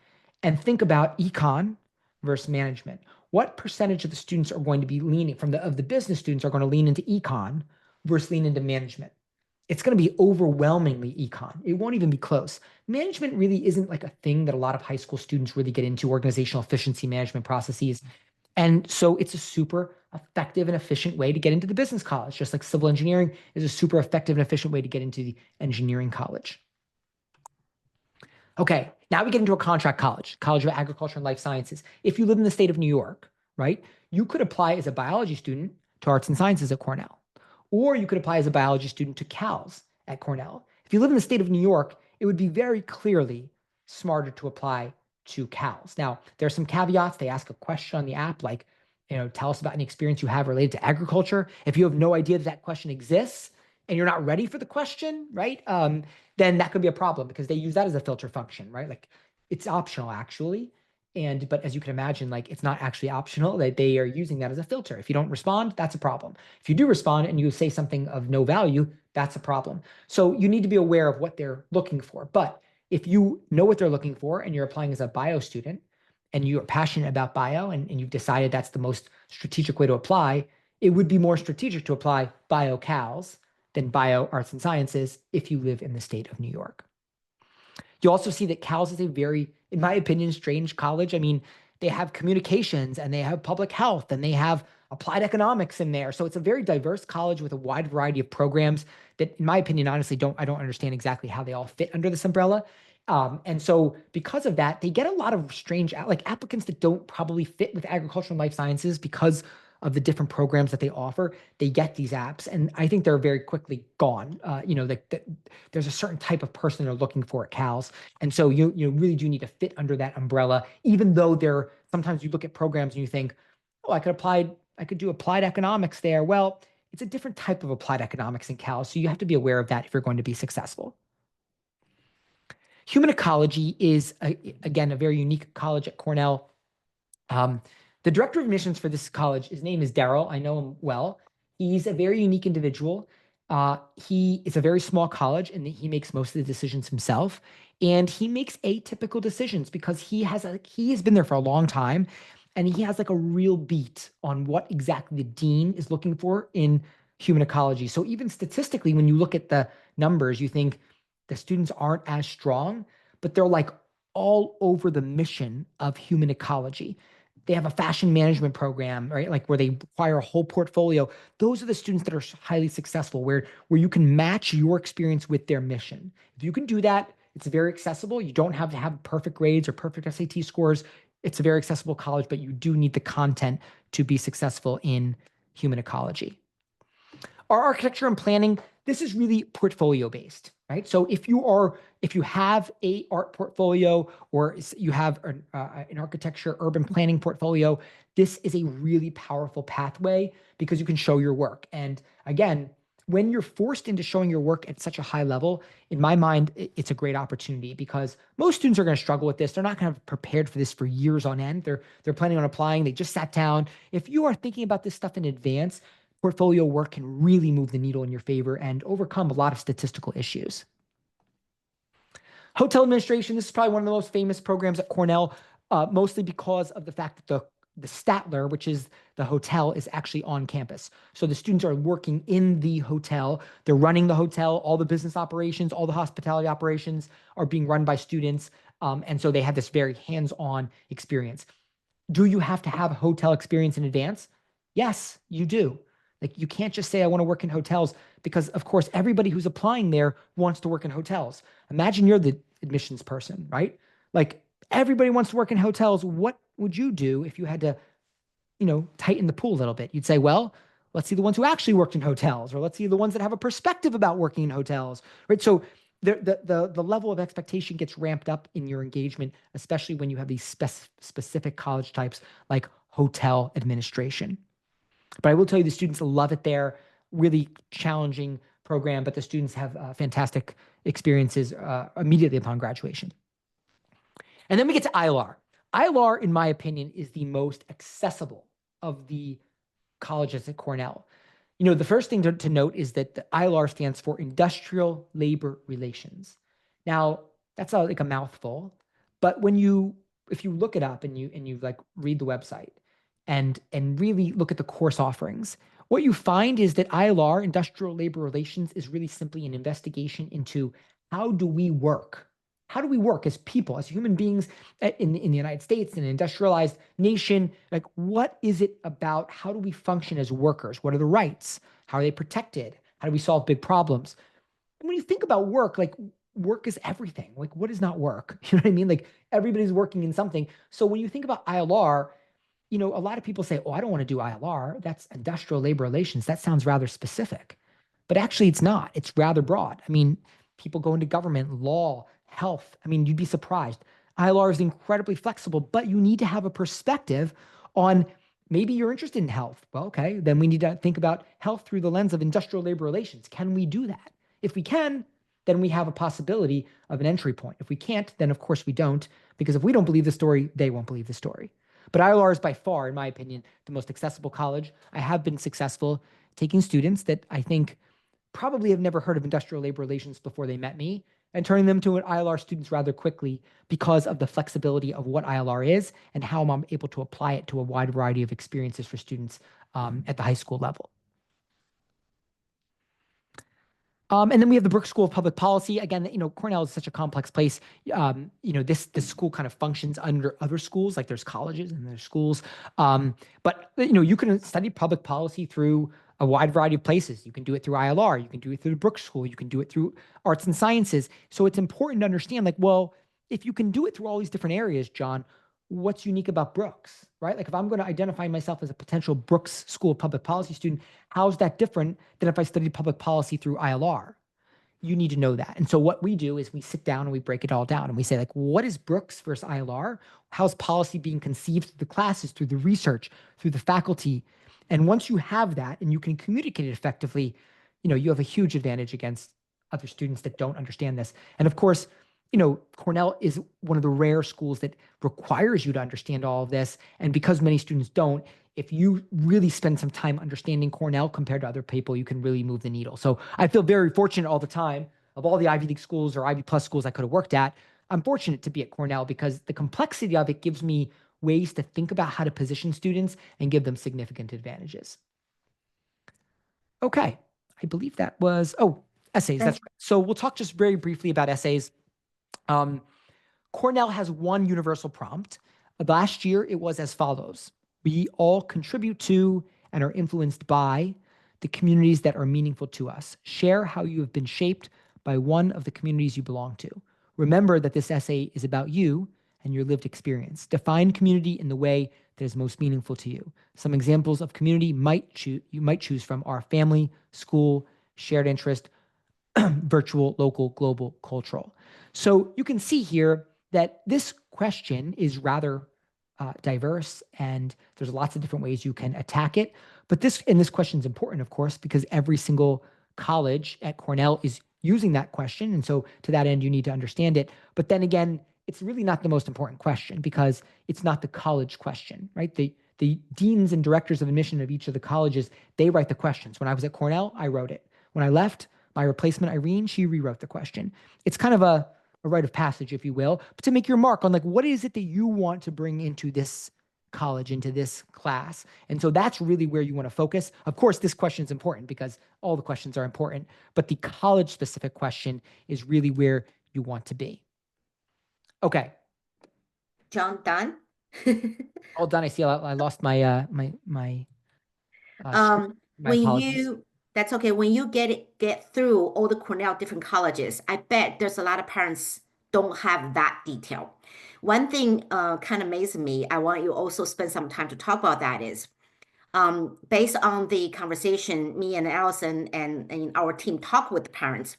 and think about econ versus management, what percentage of the students are going to be leaning of the business students are going to lean into econ versus lean into management? It's going to be overwhelmingly econ. It won't even be close. Management really isn't like a thing that a lot of high school students really get into, organizational efficiency management processes. And so it's a super effective and efficient way to get into the business college, just like civil engineering is a super effective and efficient way to get into the engineering college. Okay, now we get into a contract college, College of Agriculture and Life Sciences. If you live in the state of New York, right, you could apply as a biology student to arts and sciences at Cornell, or you could apply as a biology student to CALS at Cornell. If you live in the state of New York, it would be very clearly smarter to apply to CALS. Now, there are some caveats. They ask a question on the app like, tell us about any experience you have related to agriculture. If you have no idea that that question exists and you're not ready for the question, right, then that could be a problem because they use that as a filter function, right? Like it's optional actually. But as you can imagine, like it's not actually optional, that they are using that as a filter. If you don't respond, that's a problem. If you do respond and you say something of no value, that's a problem. So you need to be aware of what they're looking for. But if you know what they're looking for and you're applying as a bio student and you're passionate about bio and you've decided that's the most strategic way to apply, it would be more strategic to apply bio CALS than bio arts and sciences if you live in the state of New York. You also see that CALS is a very, in my opinion, strange college. I mean, they have communications and they have public health and they have applied economics in there. So it's a very diverse college with a wide variety of programs that, in my opinion, honestly, I don't understand exactly how they all fit under this umbrella. And so because of that, they get a lot of strange, like applicants that don't probably fit with agriculture and life sciences because of the different programs that they offer. They get these apps and I think they're very quickly gone. There's a certain type of person they're looking for at CALS. And so you really do need to fit under that umbrella, even though sometimes you look at programs and you think, oh, I could do applied economics there. Well, it's a different type of applied economics in CALS. So you have to be aware of that if you're going to be successful. Human ecology is, again, a very unique college at Cornell. The director of admissions for this college, his name is Daryl. I know him well. He's a very unique individual. It's a very small college and he makes most of the decisions himself. And he makes atypical decisions because he has been there for a long time and he has like a real beat on what exactly the dean is looking for in human ecology. So even statistically, when you look at the numbers, you think the students aren't as strong, but they're like all over the mission of human ecology. They have a fashion management program, right? Like where they require a whole portfolio. Those are the students that are highly successful, where you can match your experience with their mission. If you can do that, it's very accessible. You don't have to have perfect grades or perfect SAT scores. It's a very accessible college, but you do need the content to be successful in human ecology. Our architecture and planning, this is really portfolio based, right? So if you have a art portfolio or you have an architecture urban planning portfolio, this is a really powerful pathway because you can show your work. And again, when you're forced into showing your work at such a high level, in my mind, it's a great opportunity because most students are going to struggle with this. They're not going to have prepared for this for years on end. They're planning on applying. They just sat down. If you are thinking about this stuff in advance, portfolio work can really move the needle in your favor and overcome a lot of statistical issues. Hotel administration, this is probably one of the most famous programs at Cornell, mostly because of the fact that the Statler, which is the hotel, is actually on campus. So the students are working in the hotel. They're running the hotel. All the business operations, all the hospitality operations are being run by students. And so they have this very hands-on experience. Do you have to have hotel experience in advance? Yes, you do. Like you can't just say, I want to work in hotels because of course, everybody who's applying there wants to work in hotels. Imagine you're the admissions person, right? Like everybody wants to work in hotels. What would you do if you had to, tighten the pool a little bit? You'd say, well, Let's see the ones who actually worked in hotels, or let's see the ones that have a perspective about working in hotels, right? So the level of expectation gets ramped up in your engagement, especially when you have these specific college types like hotel administration. But I will tell you, the students love it there. Really challenging program, but the students have fantastic experiences immediately upon graduation. And then we get to ILR. ILR, in my opinion, is the most accessible of the colleges at Cornell. The first thing to note is that the ILR stands for Industrial Labor Relations. Now, that's like a mouthful, but if you look it up and you like read the website and really look at the course offerings, what you find is that ILR, Industrial Labor Relations, is really simply an investigation into how do we work? How do we work as people, as human beings in the United States, in an industrialized nation? Like, what is it about? How do we function as workers? What are the rights? How are they protected? How do we solve big problems? And when you think about work, like, work is everything. Like, what is not work? You know what I mean? Like, everybody's working in something. So when you think about ILR, a lot of people say, oh, I don't want to do ILR. That's industrial labor relations. That sounds rather specific. But actually, it's not. It's rather broad. I mean, people go into government, law, health. I mean, you'd be surprised. ILR is incredibly flexible, but you need to have a perspective on maybe you're interested in health. Well, okay, then we need to think about health through the lens of industrial labor relations. Can we do that? If we can, then we have a possibility of an entry point. If we can't, then of course we don't, because if we don't believe the story, they won't believe the story. But ILR is by far, in my opinion, the most accessible college. I have been successful taking students that I think probably have never heard of industrial labor relations before they met me and turning them to an ILR students rather quickly because of the flexibility of what ILR is and how I'm able to apply it to a wide variety of experiences for students at the high school level. And then we have the Brooks School of Public Policy. Again, Cornell is such a complex place. This school kind of functions under other schools, like there's colleges and there's schools. But you can study public policy through a wide variety of places. You can do it through ILR. You can do it through the Brooks School. You can do it through arts and sciences. So it's important to understand, like, well, if you can do it through all these different areas, John, what's unique about Brooks, right? Like, if I'm going to identify myself as a potential Brooks School of Public Policy student, how's that different than if I studied public policy through ILR? You need to know that. And so what we do is we sit down and we break it all down and we say, like, what is Brooks versus ILR? How's policy being conceived through the classes, through the research, through the faculty? And once you have that and you can communicate it effectively, you have a huge advantage against other students that don't understand this. And of course, Cornell is one of the rare schools that requires you to understand all of this. And because many students don't, if you really spend some time understanding Cornell compared to other people, you can really move the needle. So I feel very fortunate all the time. Of all the Ivy League schools or Ivy Plus schools I could have worked at, I'm fortunate to be at Cornell because the complexity of it gives me ways to think about how to position students and give them significant advantages. Okay, I believe that was, essays. That's right. So we'll talk just very briefly about essays. Cornell has one universal prompt. Last year, it was as follows. We all contribute to and are influenced by the communities that are meaningful to us. Share how you have been shaped by one of the communities you belong to. Remember that this essay is about you and your lived experience. Define community in the way that is most meaningful to you. Some examples of community you might choose from are family, school, shared interest, virtual, local, global, cultural. So you can see here that this question is rather diverse, and there's lots of different ways you can attack it. But this question is important, of course, because every single college at Cornell is using that question. And so to that end, you need to understand it. But then again, it's really not the most important question because it's not the college question, right? The deans and directors of admission of each of the colleges, they write the questions. When I was at Cornell, I wrote it. When I left, my replacement, Irene, she rewrote the question. It's kind of a rite of passage, if you will, but to make your mark on, like, what is it that you want to bring into this college, into this class? And so that's really where you want to focus. Of course, this question is important because all the questions are important, but the college-specific question is really where you want to be. Okay. John, done? All done. I see I lost my that's okay. When you get through all the Cornell different colleges, I bet there's a lot of parents don't have that detail. One thing kind of amazes me, I want you also spend some time to talk about that is, Based on the conversation me and Allison and our team talk with the parents,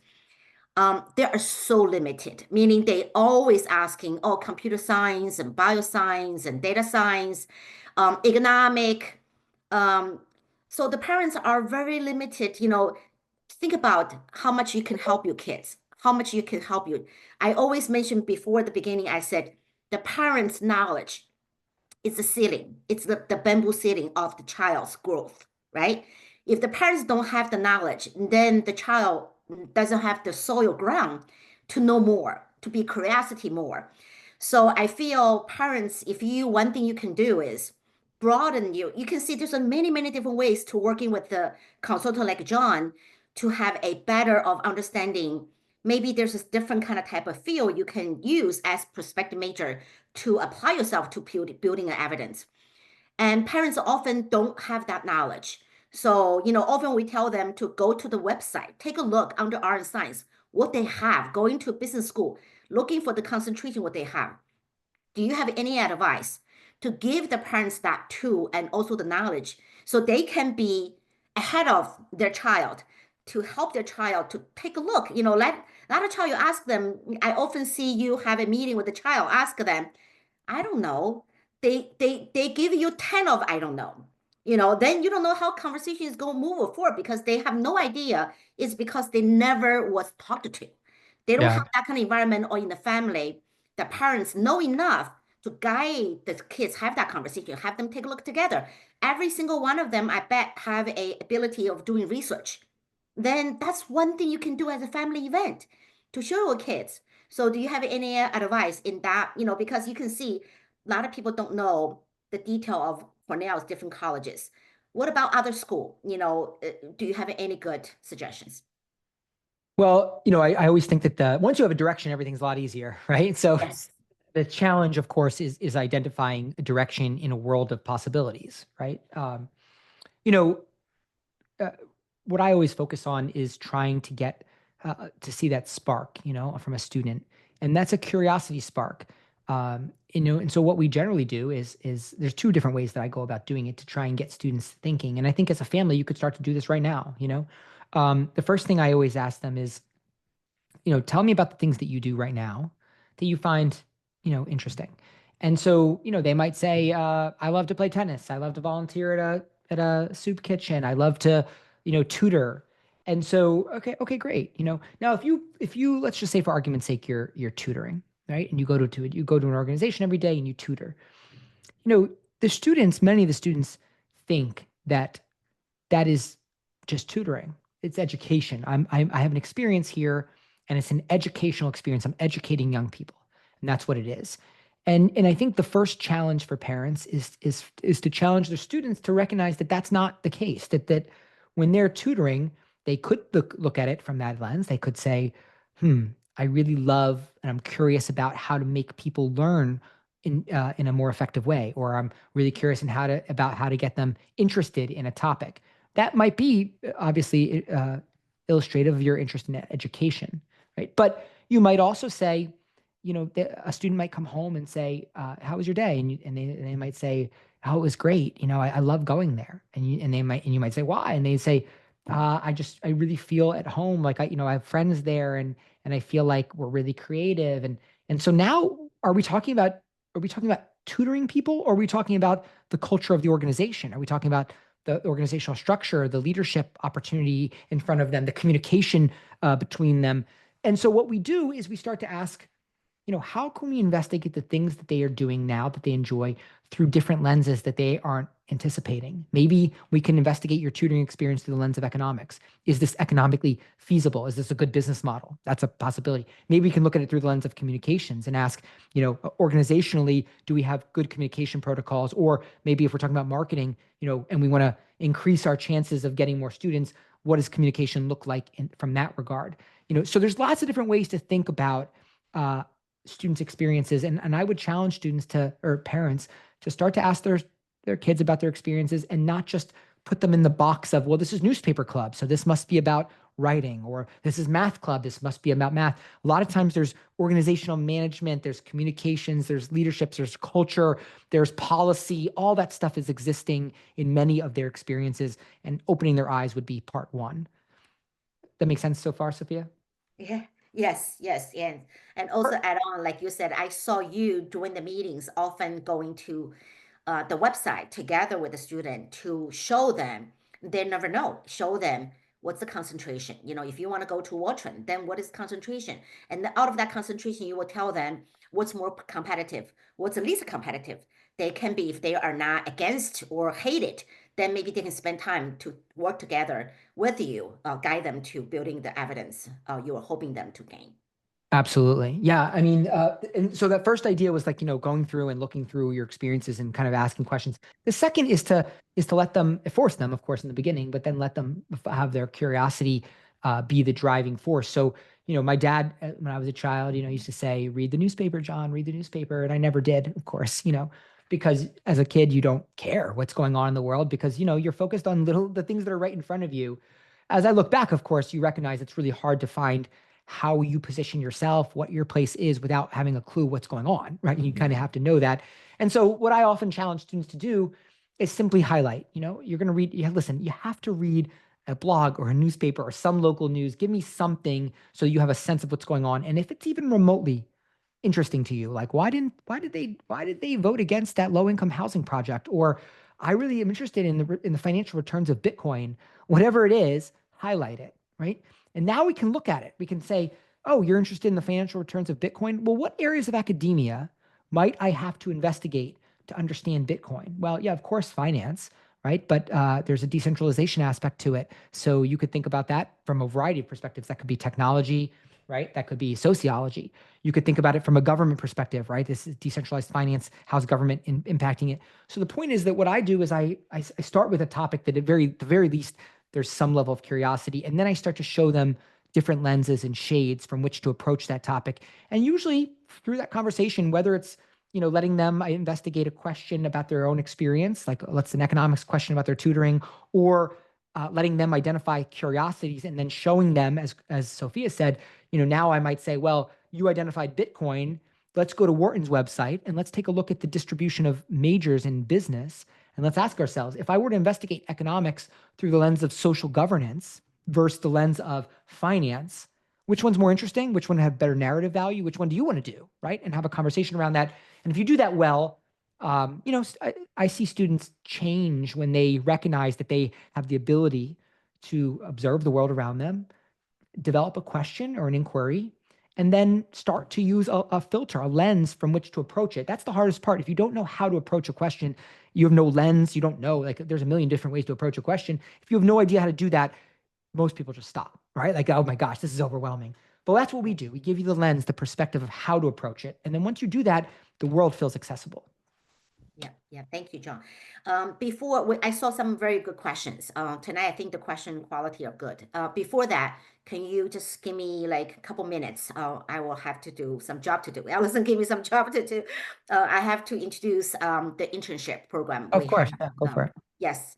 they are so limited, meaning they always asking, oh, computer science and bioscience and data science, economic. So the parents are very limited, think about how much you can help your kids, how much you can help you. I always mentioned before the beginning, I said, the parents' knowledge is the ceiling. It's the bamboo ceiling of the child's growth, right? If the parents don't have the knowledge, then the child doesn't have the soil ground to know more, to be curiosity more. So I feel parents, one thing you can do is broaden you can see there's many, many different ways to working with the consultant like John to have a better of understanding. Maybe there's a different kind of type of field you can use as prospective major to apply yourself to building an evidence. And parents often don't have that knowledge. So, often we tell them to go to the website, take a look under art and science, what they have, going to business school, looking for the concentration, what they have. Do you have any advice to give the parents that tool and also the knowledge so they can be ahead of their child, to help their child to take a look? Let a child, you ask them, I often see you have a meeting with the child, ask them, I don't know. They give you 10 of I don't know. Then you don't know how conversation is going to move forward because they have no idea. It's because they never was talked to. They don't have that kind of environment or in the family. The parents know enough to guide the kids, have that conversation, have them take a look together. Every single one of them, I bet, have a ability of doing research. Then that's one thing you can do as a family event to show your kids. So do you have any advice in that? Because you can see a lot of people don't know the detail of Cornell's different colleges. What about other school? Do you have any good suggestions? Well, I always think that once you have a direction, everything's a lot easier, right? So Yes. the challenge, of course, is identifying a direction in a world of possibilities, right? What I always focus on is trying to get to see that spark, from a student, and that's a curiosity spark. And so what we generally do is there's two different ways that I go about doing it to try and get students thinking. And I think as a family, you could start to do this right now. The first thing I always ask them is, tell me about the things that you do right now that you find, interesting. And so, they might say, I love to play tennis. I love to volunteer at a soup kitchen. I love to, tutor. And so, okay, great. Now if you let's just say for argument's sake, you're tutoring, right? And you go to an organization every day and you tutor. Many of the students think that is just tutoring. It's education. I have an experience here, and it's an educational experience. I'm educating young people, and that's what it is. And I think the first challenge for parents is to challenge their students to recognize that that's not the case. That when they're tutoring, they could look at it from that lens. They could say, I really love and I'm curious about how to make people learn in a more effective way, or I'm really curious about how to get them interested in a topic. That might be obviously illustrative of your interest in education, right? But you might also say, a student might come home and say, "How was your day?" And they might say, "Oh, it was great. I love going there." And you might say, "Why?" And they say, I really feel at home. Like I have friends there, and I feel like we're really creative." And so now, are we talking about tutoring people, or are we talking about the culture of the organization? Are we talking about the organizational structure, the leadership opportunity in front of them, the communication between them? And so what we do is we start to ask, how can we investigate the things that they are doing now that they enjoy through different lenses that they aren't anticipating? Maybe we can investigate your tutoring experience through the lens of economics. Is this economically feasible? Is this a good business model? That's a possibility. Maybe we can look at it through the lens of communications and ask, organizationally, do we have good communication protocols? Or maybe if we're talking about marketing, and we want to increase our chances of getting more students, what does communication look like from that regard? So there's lots of different ways to think about students' experiences. And I would challenge students or parents to start to ask their kids about their experiences and not just put them in the box of, well, this is newspaper club, so this must be about writing, or this is math club, this must be about math. A lot of times there's organizational management, there's communications, there's leadership, there's culture, there's policy. All that stuff is existing in many of their experiences, and opening their eyes would be part one. That makes sense so far, Sophia? Yeah. Yes. And also add on, like you said, I saw you during the meetings often going to the website together with the student to show them, they never know, show them what's the concentration. If you want to go to Watron, then what is concentration? And out of that concentration, you will tell them what's more competitive, what's the least competitive. They can be, if they are not against or hate it, then maybe they can spend time to work together with you, guide them to building the evidence you are hoping them to gain. Absolutely. Yeah. I mean, and so that first idea was like, going through and looking through your experiences and kind of asking questions. The second is to let them, force them, of course, in the beginning, but then let them have their curiosity be the driving force. So, my dad, when I was a child, used to say, read the newspaper, John, read the newspaper. And I never did, of course, because as a kid, you don't care what's going on in the world because, you're focused on the things that are right in front of you. As I look back, of course, you recognize it's really hard to find how you position yourself, what your place is without having a clue what's going on, right? And you kind of have to know that. And so what I often challenge students to do is simply highlight, you're going to read, listen, you have to read a blog or a newspaper or some local news. Give me something so you have a sense of what's going on. And if it's even remotely interesting to you, like why did they vote against that low income housing project? Or I really am interested in the financial returns of Bitcoin, whatever it is, highlight it, right? And now we can look at it. We can say, oh, you're interested in the financial returns of Bitcoin? Well, what areas of academia might I have to investigate to understand Bitcoin? Well, yeah, of course, finance, right? But there's a decentralization aspect to it. So you could think about that from a variety of perspectives. That could be technology, right? That could be sociology. You could think about it from a government perspective, right? This is decentralized finance. How's government impacting it? So the point is that what I do is I start with a topic that at the very least, there's some level of curiosity. And then I start to show them different lenses and shades from which to approach that topic. And usually through that conversation, whether it's, letting them investigate a question about their own experience, like let's an economics question about their tutoring, or letting them identify curiosities and then showing them, as Sophia said, now I might say, well, you identified Bitcoin. Let's go to Wharton's website and let's take a look at the distribution of majors in business. And let's ask ourselves, if I were to investigate economics through the lens of social governance versus the lens of finance, which one's more interesting? Which one have better narrative value? Which one do you want to do, right? And have a conversation around that. And if you do that well, I see students change when they recognize that they have the ability to observe the world around them, develop a question or an inquiry, and then start to use a filter, a lens from which to approach it. That's the hardest part. If you don't know how to approach a question, you have no lens, you don't know, like there's a million different ways to approach a question. If you have no idea how to do that, most people just stop, right? Like, oh my gosh, this is overwhelming. But that's what we do. We give you the lens, the perspective of how to approach it. And then once you do that, the world feels accessible. Yeah. Thank you, John. Before I saw some very good questions. Tonight, I think the question quality are good. Before that, can you just give me like a couple minutes? I will have to do some job to do. Allison, give me some job to do. I have to introduce the internship program. Of course, yeah, go for it. Yes.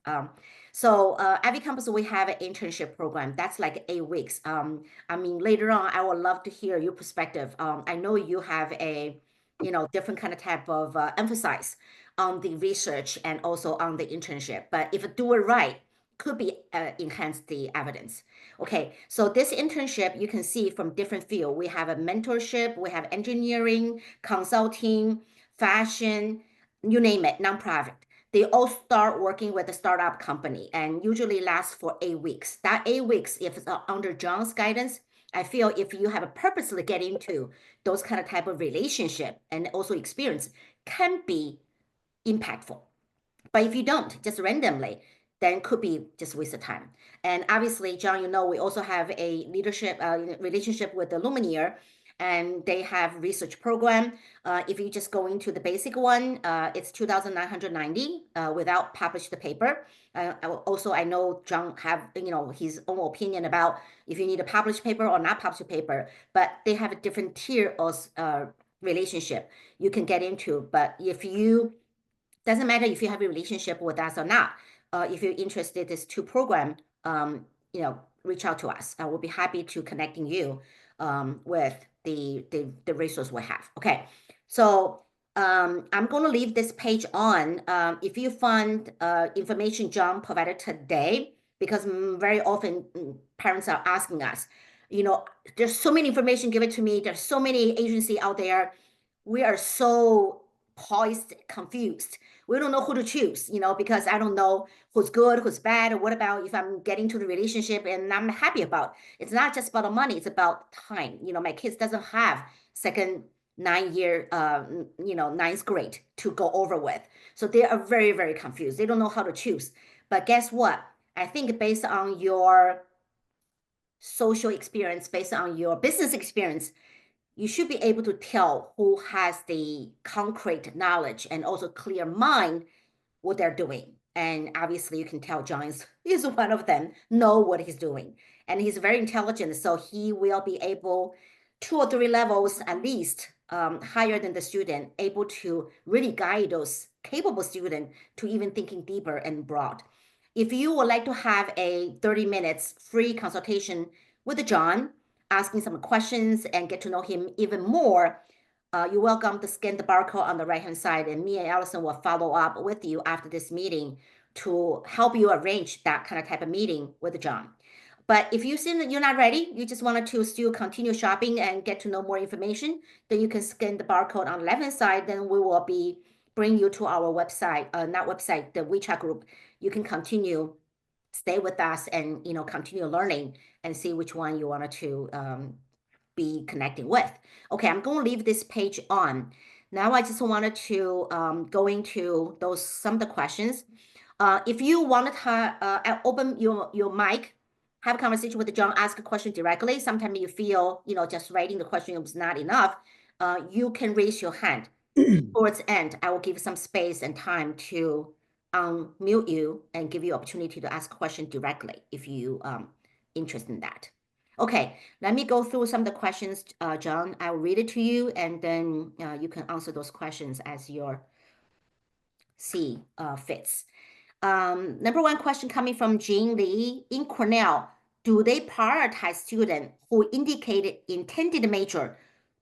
So IvyCompass, we have an internship program that's like 8 weeks. I mean, later on, I would love to hear your perspective. I know you have a different kind of type of emphasis on the research and also on the internship. But if you do it right, could be enhance the evidence. Okay, so this internship you can see from different field. We have a mentorship, we have engineering, consulting, fashion, you name it, nonprofit. They all start working with a startup company and usually lasts for 8 weeks. That 8 weeks, if it's under John's guidance, I feel if you have a purposely get into those kind of type of relationship and also experience can be impactful. But if you don't, just randomly, then could be just waste of time. And obviously, John, we also have a leadership relationship with the Lumineer, and they have research program. If you just go into the basic one, it's 2,990 without published paper. Also, I know John have his own opinion about if you need a published paper or not published paper, but they have a different tier of relationship you can get into. But if you doesn't matter if you have a relationship with us or not. If you're interested in this two program, reach out to us. We'll be happy to connecting you with the resource we have. Okay, so I'm going to leave this page on. If you find information John provided today, because very often parents are asking us, there's so many information given to me. There's so many agencies out there. We are so poised, confused. We don't know who to choose, because I don't know who's good, who's bad. What about if I'm getting to the relationship and I'm happy about? It's not just about the money, it's about time. My kids doesn't have second 9-year, ninth grade to go over with. So they are very, very confused. They don't know how to choose. But guess what? I think based on your social experience, based on your business experience, you should be able to tell who has the concrete knowledge and also clear mind what they're doing. And obviously you can tell John is one of them, know what he's doing. And he's very intelligent, so he will be able 2 or 3 levels at least higher than the student, able to really guide those capable students to even thinking deeper and broad. If you would like to have a 30 minutes free consultation with John, asking some questions and get to know him even more, you're welcome to scan the barcode on the right-hand side, and me and Allison will follow up with you after this meeting to help you arrange that kind of type of meeting with John. But if you see that you're not ready, you just wanted to still continue shopping and get to know more information, then you can scan the barcode on the left-hand side. Then we will be bring you to our website, not website, the WeChat group. You can continue, stay with us, and continue learning and see which one you wanted to be connecting with. Okay, I'm going to leave this page on. Now I just wanted to go into some of the questions. If you want to open your mic, have a conversation with John, ask a question directly. Sometimes you feel, just writing the question was not enough. You can raise your hand. Towards the end, I will give some space and time to unmute you and give you opportunity to ask a question directly if you interested in that. Okay, let me go through some of the questions, John. I will read it to you, and then you can answer those questions as your fits. Number 1 question coming from Jean Lee. In Cornell, do they prioritize students who indicated intended major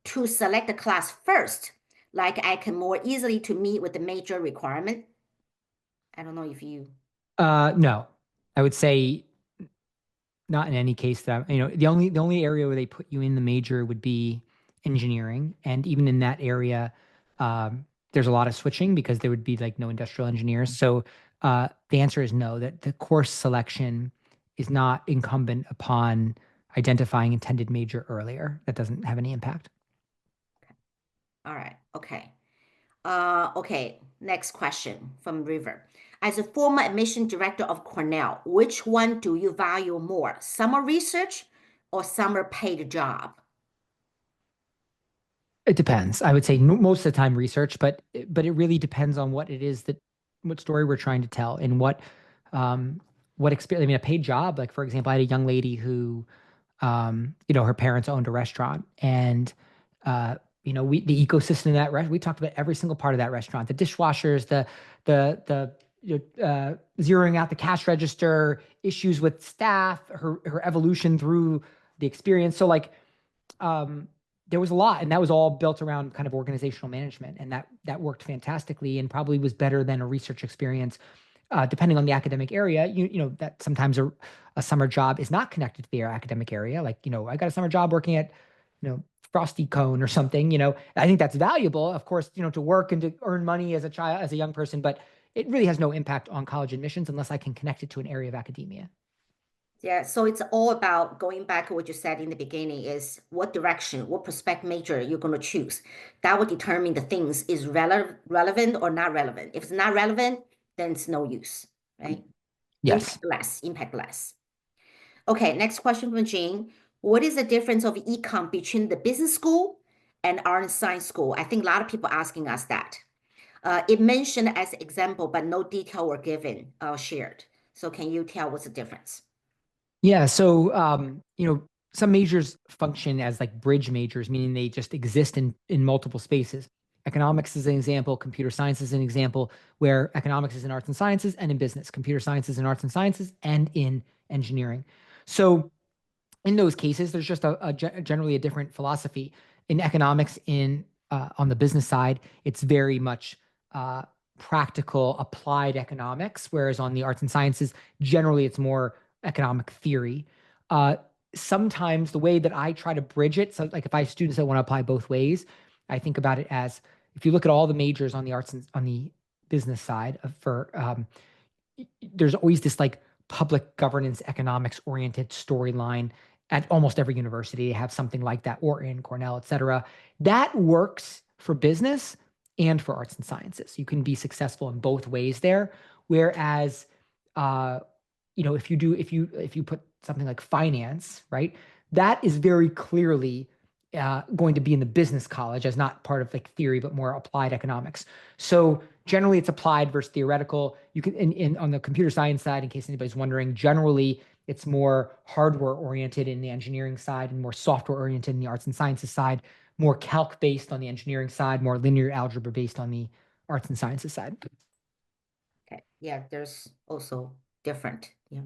to select the class first, like I can more easily to meet with the major requirement? I don't know if you... No, I would say not in any case. That the only area where they put you in the major would be engineering, and even in that area, there's a lot of switching because there would be like no industrial engineers. So the answer is no. That the course selection is not incumbent upon identifying intended major earlier. That doesn't have any impact. Okay. All right. Okay. Okay. Next question from River. As a former admission director of Cornell, which one do you value more, summer research or summer paid job? It depends. I would say most of the time research, but it really depends on what it is what story we're trying to tell and what experience. I mean, a paid job, like for example, I had a young lady who, her parents owned a restaurant, and the ecosystem of that restaurant, we talked about every single part of that restaurant, the dishwashers, the zeroing out the cash register, issues with staff, her evolution through the experience. So like, there was a lot, and that was all built around kind of organizational management, and that worked fantastically and probably was better than a research experience, depending on the academic area. That sometimes a summer job is not connected to their academic area. Like, I got a summer job working at, Frosty Cone or something. I think that's valuable, of course, to work and to earn money as a young person, but it really has no impact on college admissions unless I can connect it to an area of academia. Yeah, so it's all about going back to what you said in the beginning is what direction, what prospective major you're going to choose. That will determine the things is relevant or not relevant. If it's not relevant, then it's no use, right? Yes. Impact less. Okay, next question from Jean. What is the difference of econ between the business school and art and science school? I think a lot of people asking us that. It mentioned as example, but no detail were given or shared. So can you tell what's the difference? Yeah. So, some majors function as like bridge majors, meaning they just exist in multiple spaces. Economics is an example. Computer science is an example, where economics is in arts and sciences and in business. Computer science is in arts and sciences and in engineering. So in those cases, there's just generally a different philosophy. In economics, on the business side, it's very much practical, applied economics, whereas on the arts and sciences, generally it's more economic theory. Sometimes the way that I try to bridge it, so like if I have students that want to apply both ways, I think about it as, if you look at all the majors on the arts and on the business side there's always this like public governance economics oriented storyline at almost every university. They have something like that, or in Cornell, et cetera. That works for business and for arts and sciences. You can be successful in both ways there. Whereas, if you put something like finance, right, that is very clearly going to be in the business college as not part of like theory, but more applied economics. So generally it's applied versus theoretical. You can, on the computer science side, in case anybody's wondering, generally it's more hardware oriented in the engineering side and more software oriented in the arts and sciences side, more calc based on the engineering side, more linear algebra based on the arts and sciences side. Okay, yeah, there's also different. Yeah.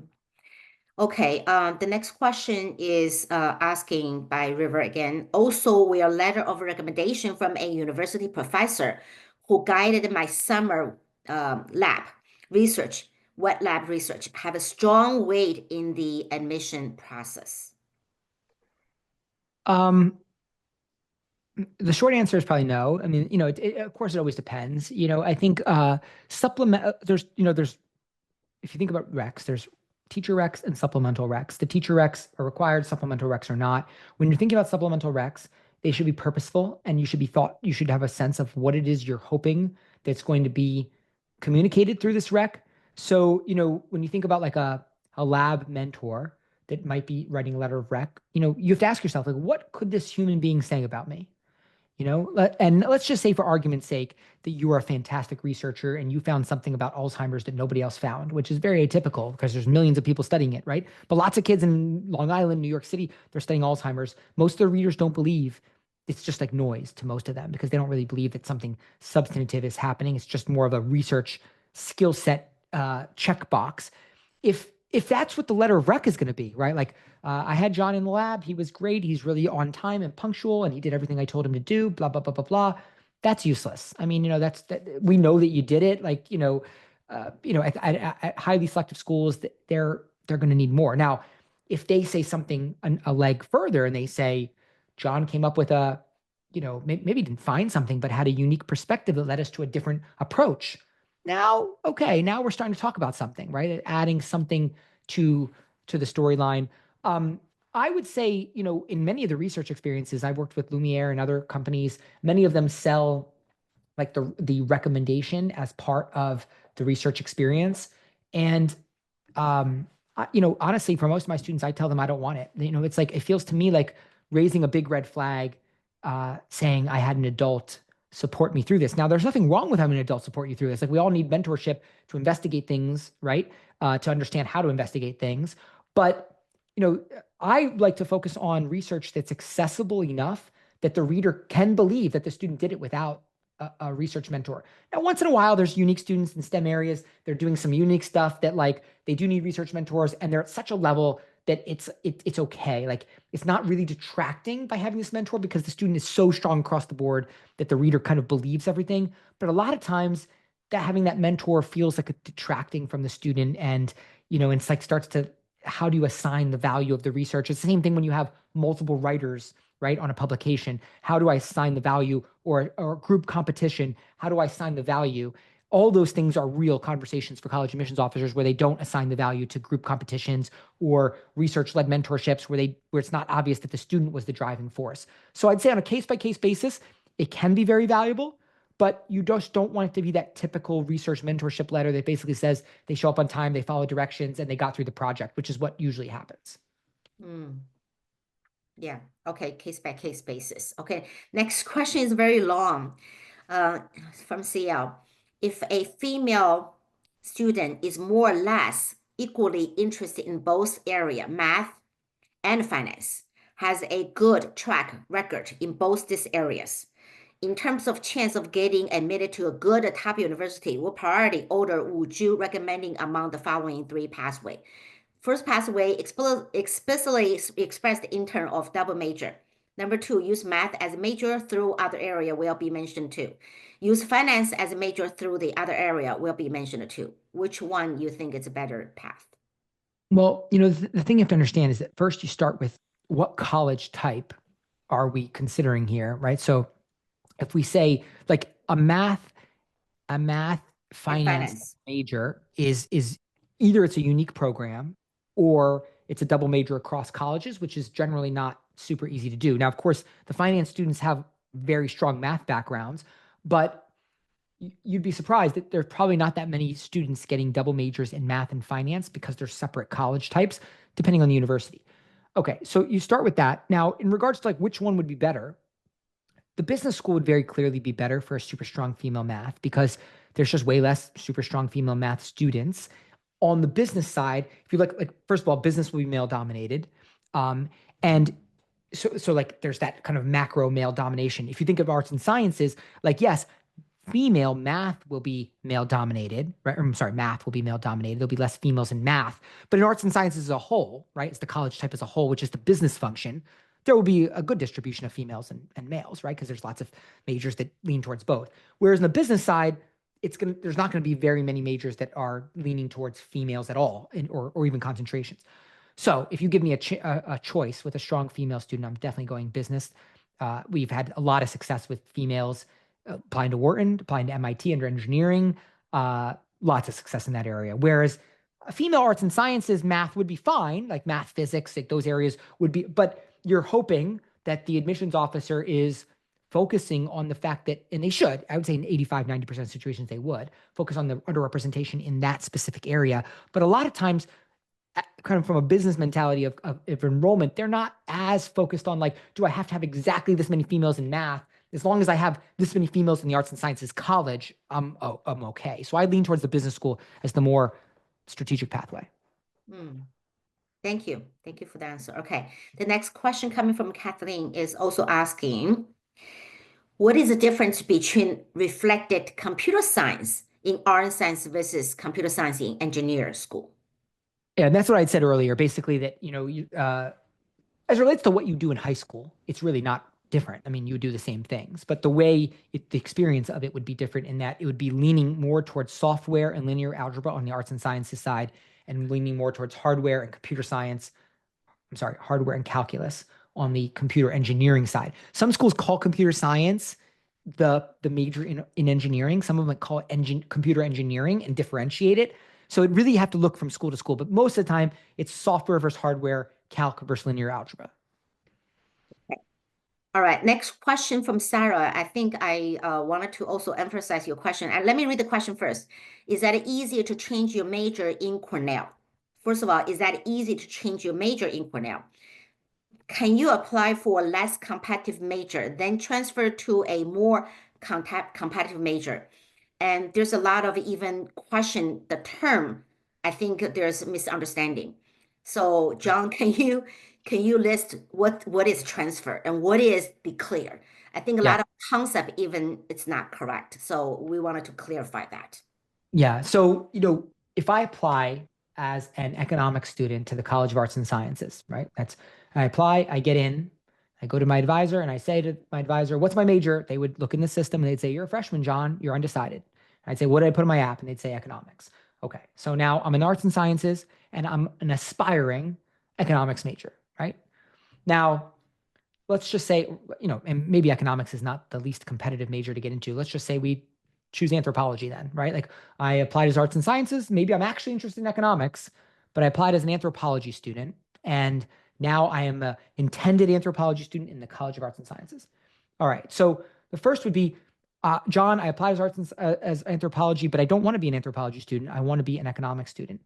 Okay, the next question is asking by River again. Also, we are a letter of recommendation from a university professor who guided my summer lab research, wet lab research, have a strong weight in the admission process. The short answer is probably no. I mean, of course, it always depends. I think there's if you think about recs, there's teacher recs and supplemental recs. The teacher recs are required, supplemental recs are not. When you're thinking about supplemental recs, they should be purposeful, and you should have a sense of what it is you're hoping that's going to be communicated through this rec. So, when you think about like a lab mentor that might be writing a letter of rec, you have to ask yourself, like, what could this human being say about me? And let's just say, for argument's sake, that you are a fantastic researcher and you found something about Alzheimer's that nobody else found, which is very atypical because there's millions of people studying it, right? But lots of kids in Long Island, New York City, they're studying Alzheimer's. Most of the readers don't believe. It's just like noise to most of them because they don't really believe that something substantive is happening. It's just more of a research skill set checkbox. If that's what the letter of rec is going to be, right? Like, I had John in the lab. He was great. He's really on time and punctual, and he did everything I told him to do, blah, blah, blah, blah, blah. That's useless. I mean, we know that you did it. Like, at highly selective schools, they're going to need more. Now, if they say something a leg further and they say, John came up with maybe didn't find something, but had a unique perspective that led us to a different approach. Now we're starting to talk about something, right? Adding something to the storyline. I would say, in many of the research experiences, I worked with Lumiere and other companies. Many of them sell like the recommendation as part of the research experience. And, honestly, for most of my students, I tell them I don't want it. It's like, it feels to me like raising a big red flag, saying I had an adult support me through this. Now, there's nothing wrong with having an adult support you through this. Like, we all need mentorship to investigate things, right? To understand how to investigate things. But, I like to focus on research that's accessible enough that the reader can believe that the student did it without a research mentor. Now, once in a while, there's unique students in STEM areas. They're doing some unique stuff that, like, they do need research mentors, and they're at such a level that it's okay. Like, it's not really detracting by having this mentor because the student is so strong across the board that the reader kind of believes everything. But a lot of times that having that mentor feels like a detracting from the student, and, it's like starts to, how do you assign the value of the research? It's the same thing when you have multiple writers, right, on a publication. How do I assign the value, or group competition? How do I assign the value? All those things are real conversations for college admissions officers where they don't assign the value to group competitions or research-led mentorships where it's not obvious that the student was the driving force. So I'd say on a case-by-case basis, it can be very valuable, but you just don't want it to be that typical research mentorship letter that basically says they show up on time, they follow directions, and they got through the project, which is what usually happens. Yeah. Okay. Case-by-case basis. Okay. Next question is very long. From CL. If a female student is more or less equally interested in both area, math and finance, has a good track record in both these areas, in terms of chance of getting admitted to a good top university, what priority order would you recommending among the following three pathways? First pathway explicitly expressed in terms of double major. Number 2, use math as a major through other area will be mentioned too. Use finance as a major through the other area will be mentioned too. Which one you think is a better path? Well, the thing you have to understand is that first you start with what college type are we considering here, right? So if we say like a math finance major is either it's a unique program or it's a double major across colleges, which is generally not super easy to do. Now, of course, the finance students have very strong math backgrounds, but you'd be surprised that there's probably not that many students getting double majors in math and finance because they're separate college types, depending on the university. Okay, so you start with that. Now, in regards to like which one would be better, the business school would very clearly be better for a super strong female math because there's just way less super strong female math students. On the business side, if you look like first of all, business will be male dominated. And so like there's that kind of macro male domination. If you think of arts and sciences, like yes, female math will be male dominated, right? I'm sorry, math will be male dominated. There'll be less females in math, but in arts and sciences as a whole, right? It's the college type as a whole, which is the business function. There will be a good distribution of females and males, right? Because there's lots of majors that lean towards both. Whereas in the business side, there's not going to be very many majors that are leaning towards females at all, or even concentrations. So if you give me a choice with a strong female student, I'm definitely going business. We've had a lot of success with females applying to Wharton, applying to MIT under engineering, lots of success in that area. Whereas female arts and sciences, math would be fine, like math, physics, like those areas would be, but you're hoping that the admissions officer is focusing on the fact that, and they should, I would say in 85, 90% of situations they would, focus on the underrepresentation in that specific area. But a lot of times, kind of from a business mentality of enrollment, they're not as focused on like, do I have to have exactly this many females in math? As long as I have this many females in the arts and sciences college, I'm okay. So I lean towards the business school as the more strategic pathway. Thank you. Thank you for the answer. Okay. The next question coming from Kathleen is also asking, what is the difference between reflected computer science in art and science versus computer science in engineering school? Yeah, and that's what I said earlier. Basically that, as it relates to what you do in high school, it's really not different. I mean, you would do the same things, but the way the experience of it would be different in that it would be leaning more towards software and linear algebra on the arts and sciences side and leaning more towards hardware and hardware and calculus on the computer engineering side. Some schools call computer science the major in engineering. Some of them call it computer engineering and differentiate it. So it really have to look from school to school, but most of the time it's software versus hardware, calc versus linear algebra. Okay. All right, next question from Sarah. I think I wanted to also emphasize your question. And let me read the question first. Is that easier to change your major in Cornell? First of all, is that easy to change your major in Cornell? Can you apply for a less competitive major, then transfer to a more competitive major? And there's a lot of even question the term. I think there's a misunderstanding. So John, can you list what is transfer and what is declare? I think a lot of concept even it's not correct. So we wanted to clarify that. Yeah. So, if I apply as an economics student to the College of Arts and Sciences, right? I apply, I get in, I go to my advisor and I say to my advisor, what's my major? They would look in the system and they'd say, you're a freshman, John, you're undecided. I'd say, what did I put in my app? And they'd say economics. Okay. So now I'm in arts and sciences and I'm an aspiring economics major, right? Now, let's just say, and maybe economics is not the least competitive major to get into. Let's just say we choose anthropology then, right? Like I applied as arts and sciences. Maybe I'm actually interested in economics, but I applied as an anthropology student. And now I am an intended anthropology student in the College of Arts and Sciences. All right. So the first would be, John, I applied as anthropology, but I don't want to be an anthropology student. I want to be an economics student.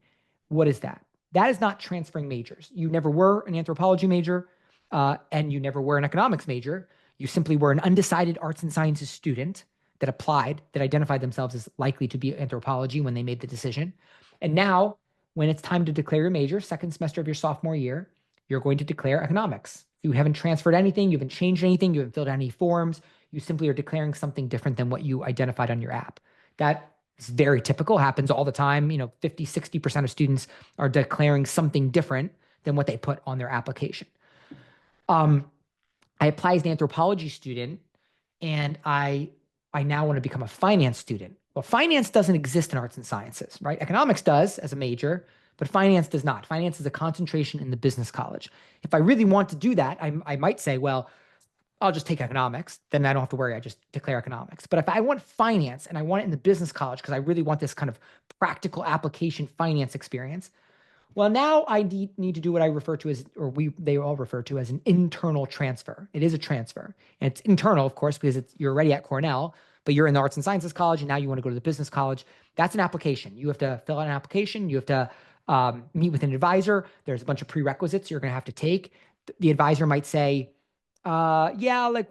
What is that? That is not transferring majors. You never were an anthropology major, and you never were an economics major. You simply were an undecided arts and sciences student that applied, that identified themselves as likely to be anthropology when they made the decision. And now, when it's time to declare your major, second semester of your sophomore year, you're going to declare economics. You haven't transferred anything, you haven't changed anything, you haven't filled out any forms, you simply are declaring something different than what you identified on your app. That It's very typical, happens all the time. 50, 60% of students are declaring something different than what they put on their application. I apply as an anthropology student, and I now want to become a finance student. Well, finance doesn't exist in arts and sciences, right? Economics does as a major, but finance does not. Finance is a concentration in the business college. If I really want to do that, I might say, well, I'll just take economics. Then I don't have to worry. I just declare economics. But if I want finance and I want it in the business college because I really want this kind of practical application finance experience, well, now I need to do what I refer to as, or they all refer to as, an internal transfer. It is a transfer. And it's internal, of course, because you're already at Cornell, but you're in the arts and sciences college, and now you want to go to the business college. That's an application. You have to fill out an application. You have to meet with an advisor. There's a bunch of prerequisites you're going to have to take. The advisor might say, yeah, like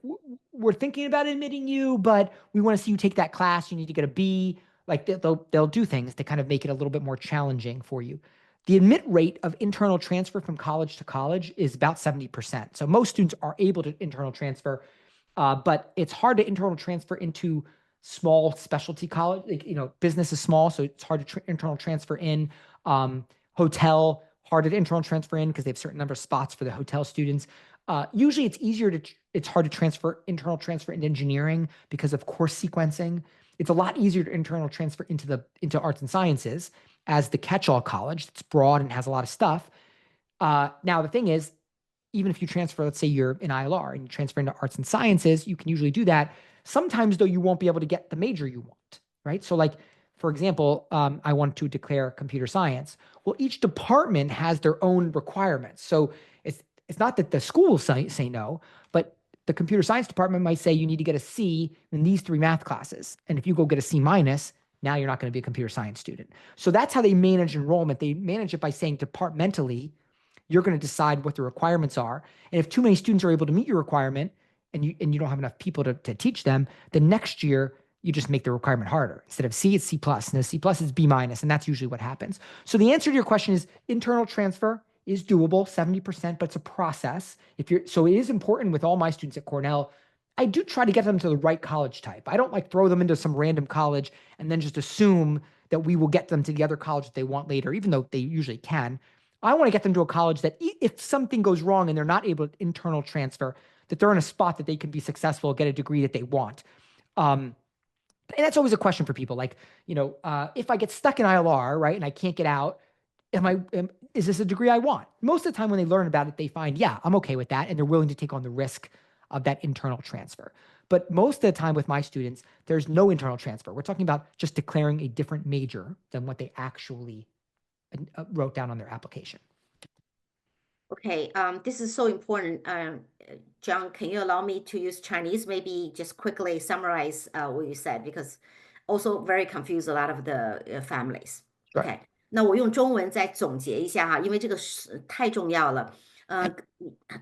we're thinking about admitting you, but we want to see you take that class. You need to get a B. Like they'll do things to kind of make it a little bit more challenging for you. The admit rate of internal transfer from college to college is about 70%. So most students are able to internal transfer, but it's hard to internal transfer into small specialty college. Like, business is small, so it's hard to internal transfer in. Hotel, hard to internal transfer in because they have a certain number of spots for the hotel students. Usually it's hard to internal transfer into engineering because of course sequencing. It's a lot easier to internal transfer into arts and sciences as the catch-all college. It's broad and has a lot of stuff. Now, the thing is, even if you transfer, let's say you're in ILR and you transfer into arts and sciences, you can usually do that. Sometimes, though, you won't be able to get the major you want, right? So, like, for example, I want to declare computer science. Well, each department has their own requirements. So it's not that the school will say no, but the computer science department might say you need to get a C in these 3 math classes. And if you go get a C minus, now you're not going to be a computer science student. So that's how they manage enrollment. They manage it by saying departmentally, you're going to decide what the requirements are. And if too many students are able to meet your requirement and you don't have enough people to teach them, then next year you just make the requirement harder. Instead of C, it's C+, and C+ is B-, and that's usually what happens. So the answer to your question is internal transfer is doable, 70%, but it's a process. So it is important with all my students at Cornell. I do try to get them to the right college type. I don't like throw them into some random college and then just assume that we will get them to the other college that they want later, even though they usually can. I want to get them to a college that if something goes wrong and they're not able to internal transfer, that they're in a spot that they can be successful, get a degree that they want. And that's always a question for people. Like, if I get stuck in ILR, right, and I can't get out, is this a degree I want? Most of the time when they learn about it, they find, yeah, I'm okay with that. And they're willing to take on the risk of that internal transfer. But most of the time with my students, there's no internal transfer. We're talking about just declaring a different major than what they actually wrote down on their application. Okay, this is so important. John, can you allow me to use Chinese? Maybe just quickly summarize what you said, because also very confused a lot of the families. Sure. Okay. 那我用中文再总结一下哈，因为这个是太重要了。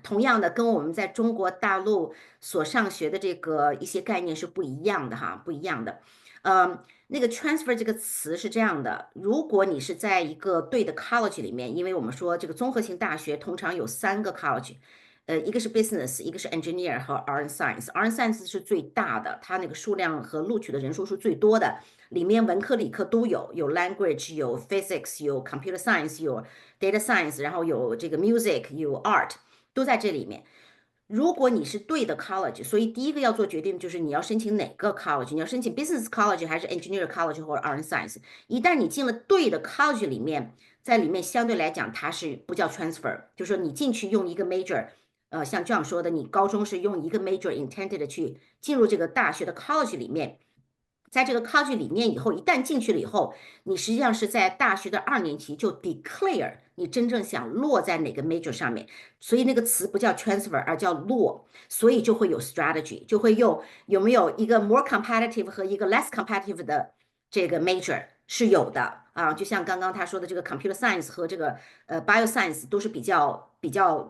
同样的，跟我们在中国大陆所上学的这个一些概念是不一样的哈，不一样的。那个 transfer 这个词是这样的，如果你是在一个对的 college 里面，因为我们说这个综合性大学通常有3个 college。一个是 business， 一个是 engineer 和 art and science。art and science 是最大的，它那个数量和录取的人数是最多的，里面文科理科都有 language， 有 physics， 有 computer science， 有 data science， 然后有这个 music， 有 art， 都在这里面。如果你是对的 college， 所以第一个要做决定就是你要申请哪个 college， 你要申请 business college 还是 engineer college 或者 art and science。一旦你进了对的 college 里面，在里面相对来讲它是不叫 transfer， 就是说你进去用一个 major。像这样说的，你高中是用一个 major intended 去进入这个大学的 college 里面，在这个 college 里面以后，一旦进去了以后，你实际上是在大学的2年级就 declare 你真正想落在哪个 major 上面，所以那个词不叫 transfer 而叫落，所以就会有 strategy， 就会有没有一个 more competitive 和一个 less competitive 的这个 major 是有的啊，就像刚刚他说的这个 computer science 和这个bioscience 都是比较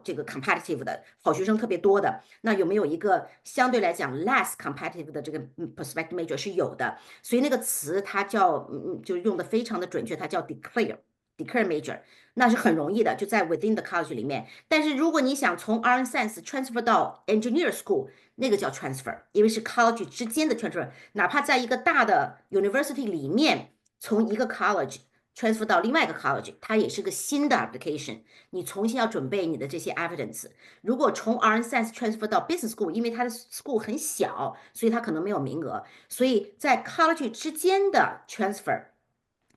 这个 competitive 的，好学生特别多的。那有没有一个相对来讲 less competitive 的这个 prospective major 是有的，所以那个词它叫就用的非常的准确，它叫 declare major。那是很容易的，就在 within the college 里面。但是如果你想从 Art and Science transfer 到 Engineer School，那个叫 transfer，因为是 college 之间的 transfer，哪怕在一个大的 university 里面，从一个 college transfer 到另外一个 college，它也是个新的 application，你重新要准备你的这些 evidence。如果从 Art and Science transfer 到 Business School，因为它的 school 很小，所以它可能没有名额，所以在 college 之间的 transfer。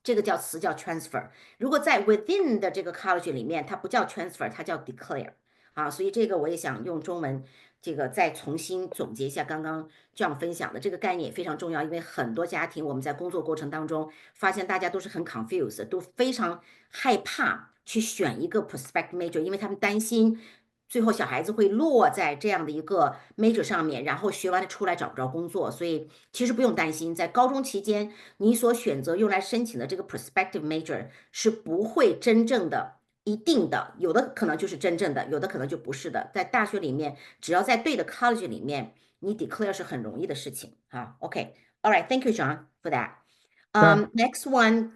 这个词叫 transfer，如果在 within 的这个 college 里面，它不叫 transfer，它叫 declare 啊，所以这个我也想用中文这个再重新总结一下刚刚这样分享的这个概念也非常重要，因为很多家庭我们在工作过程当中发现大家都是很 confused，都非常害怕去选一个 prospect major，因为他们担心。最后小孩子会落在这样的一个 major 上面，然后学完了出来找不着工作，所以其实不用担心，在高中期间你所选择用来申请的这个 prospective major 是不会真正的一定的，有的可能就是真正的，有的可能就不是的。在大学里面，只要在对的 college 里面，你 declare 是很容易的事情啊。OK，all right，thank you, John, for that. Sure. Next one,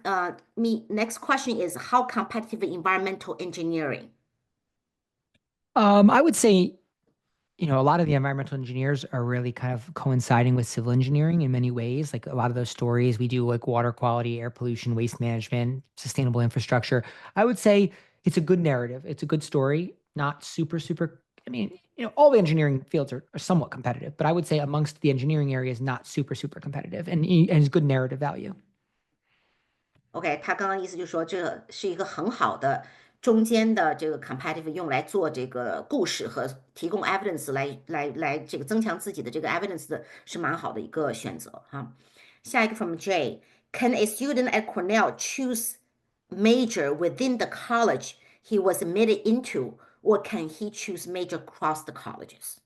next question is how competitive environmental engineering? I would say, a lot of the environmental engineers are really kind of coinciding with civil engineering in many ways. Like a lot of those stories we do, like water quality, air pollution, waste management, sustainable infrastructure. I would say it's a good narrative. It's a good story, not super, super. I mean, all the engineering fields are somewhat competitive, but I would say amongst the engineering areas, not super, super competitive and it's good narrative value. OK，他刚刚意思就是说，这是一个很好的中间的这个 competitive 用来做这个故事和提供 evidence 来这个增强自己的这个 evidence 的是蛮好的一个选择哈。下一个 from J，Can a student at Cornell choose major within the college he was admitted into, or can he choose major across the colleges?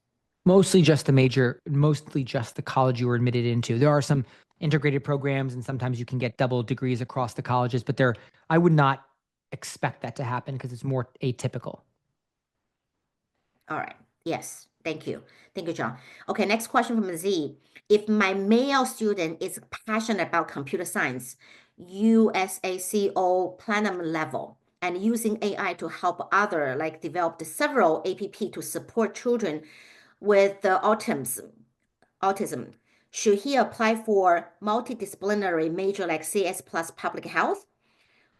Mostly just the college you were admitted into. There are some integrated programs and sometimes you can get double degrees across the colleges, but I would not expect that to happen because it's more atypical. All right. Yes. Thank you. Thank you, John. Okay, next question from Z. If my male student is passionate about computer science, USACO platinum level, and using AI to help other, like developed several APP to support children with autism, should he apply for multidisciplinary major like CS plus public health?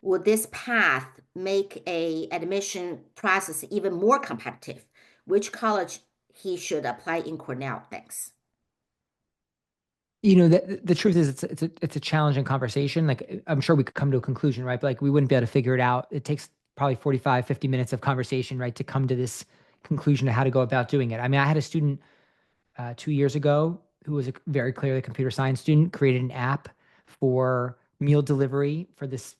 Would this path make a admission process even more competitive? Which college he should apply in Cornell? Thanks. The truth is it's a challenging conversation. Like I'm sure we could come to a conclusion, right? But like we wouldn't be able to figure it out. It takes probably 45, 50 minutes of conversation, right, to come to this conclusion of how to go about doing it. I mean, I had a student 2 years ago who was a very clearly computer science student, created an app for meal delivery for this,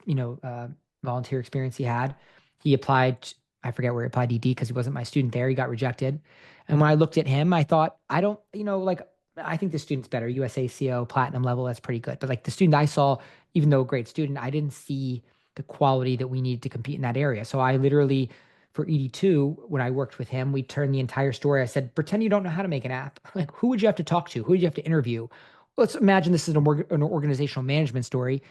volunteer experience he had. He applied, I forget where he applied ED because he wasn't my student there. He got rejected. And when I looked at him, I thought, I don't, I think the student's better. USACO platinum level, that's pretty good. But like the student I saw, even though a great student, I didn't see the quality that we need to compete in that area. So I literally, for ED2, when I worked with him, we turned the entire story. I said, pretend you don't know how to make an app. Like, who would you have to talk to? Who would you have to interview? Let's imagine this is an organizational management story.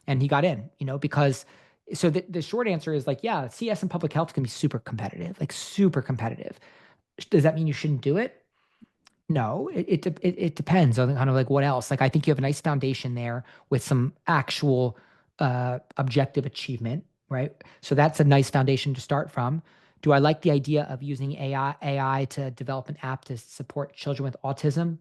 And he got in, because so the short answer is like, yeah, CS and public health can be super competitive, like super competitive. Does that mean you shouldn't do it? No, it depends on kind of like what else. Like I think you have a nice foundation there with some actual objective achievement, right? So that's a nice foundation to start from. Do I like the idea of using AI to develop an app to support children with autism?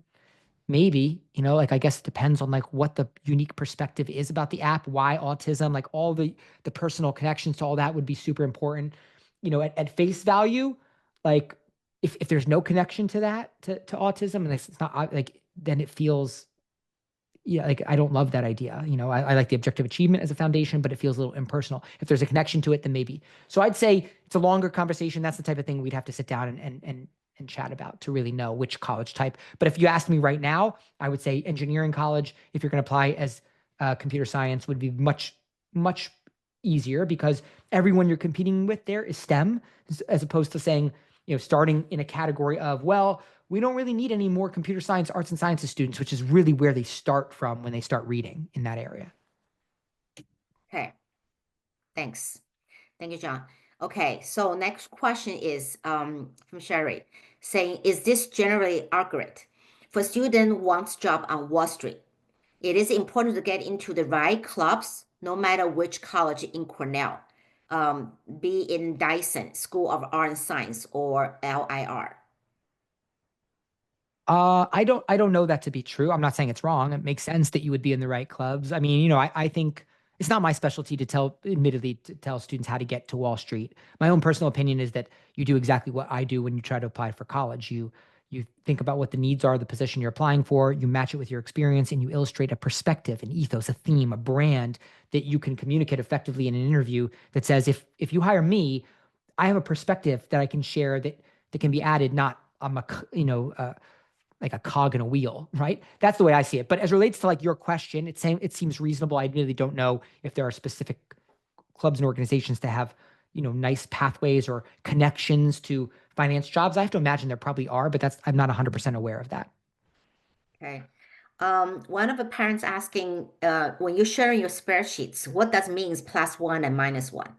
Maybe, like I guess it depends on like what the unique perspective is about the app, why autism, like all the personal connections to all that would be super important. At face value, like if there's no connection to that to autism and it's not like then it feels like I don't love that idea. I like the objective achievement as a foundation, but it feels a little impersonal. If there's a connection to it, then maybe. So I'd say it's a longer conversation. That's the type of thing we'd have to sit down and chat about to really know which college type. But if you asked me right now, I would say engineering college, if you're going to apply as computer science, would be much, much easier because everyone you're competing with there is STEM, as opposed to saying, starting in a category of, well, we don't really need any more computer science, arts and sciences students, which is really where they start from when they start reading in that area. Okay, thanks. Thank you, John. Okay, so next question is from Sherry, saying, is this generally accurate? For student wants job on Wall Street, it is important to get into the right clubs, no matter which college in Cornell, be in Dyson, School of Art and Science, or LIR. I don't know that to be true. I'm not saying it's wrong. It makes sense that you would be in the right clubs. I mean, you know, I think it's not my specialty to admittedly, to tell students how to get to Wall Street. My own personal opinion is that you do exactly what I do when you try to apply for college. You think about what the needs are of the position you're applying for, you match it with your experience, and you illustrate a perspective, an ethos, a theme, a brand that you can communicate effectively in an interview that says, if you hire me, I have a perspective that I can share that can be added, not I'm like a cog in a wheel, right? That's the way I see it. But as it relates to like your question, it seems reasonable. I really don't know if there are specific clubs and organizations to have, you know, nice pathways or connections to finance jobs. I have to imagine there probably are, but I'm not 100% aware of that. Okay. One of the parents asking, when you're sharing your spreadsheets, what does means +1 and -1?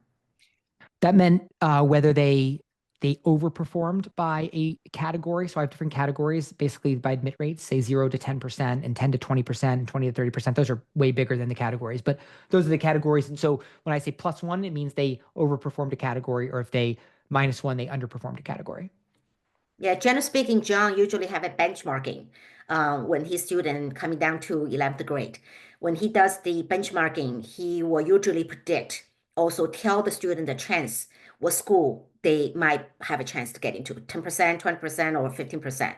That meant whether they overperformed by a category. So I have different categories, basically by admit rates, say 0 to 10% and 10 to 20% and 20 to 30%. Those are way bigger than the categories, but those are the categories. And so when I say +1, it means they overperformed a category, or if they -1, they underperformed a category. Yeah, generally speaking, John usually have a benchmarking when his student coming down to 11th grade. When he does the benchmarking, he will usually predict, also tell the student the chance, what school they might have a chance to get into, 10%, 20%, or 15%.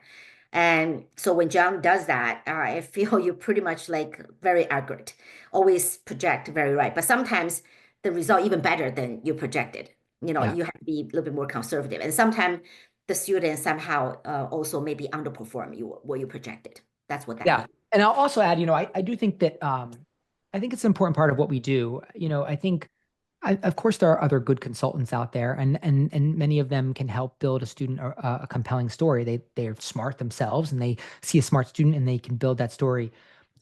And so when John does that, I feel you pretty much like very accurate, always project very right. But sometimes the result even better than you projected. You know, Yeah. you have to be a little bit more conservative. And sometimes the student somehow also maybe underperform what you projected. That's what that Yeah. means. And I'll also add, you know, I do think that I think it's an important part of what we do. You know, I think of course there are other good consultants out there, and many of them can help build a student or a compelling story. They're smart themselves, and they see a smart student and they can build that story.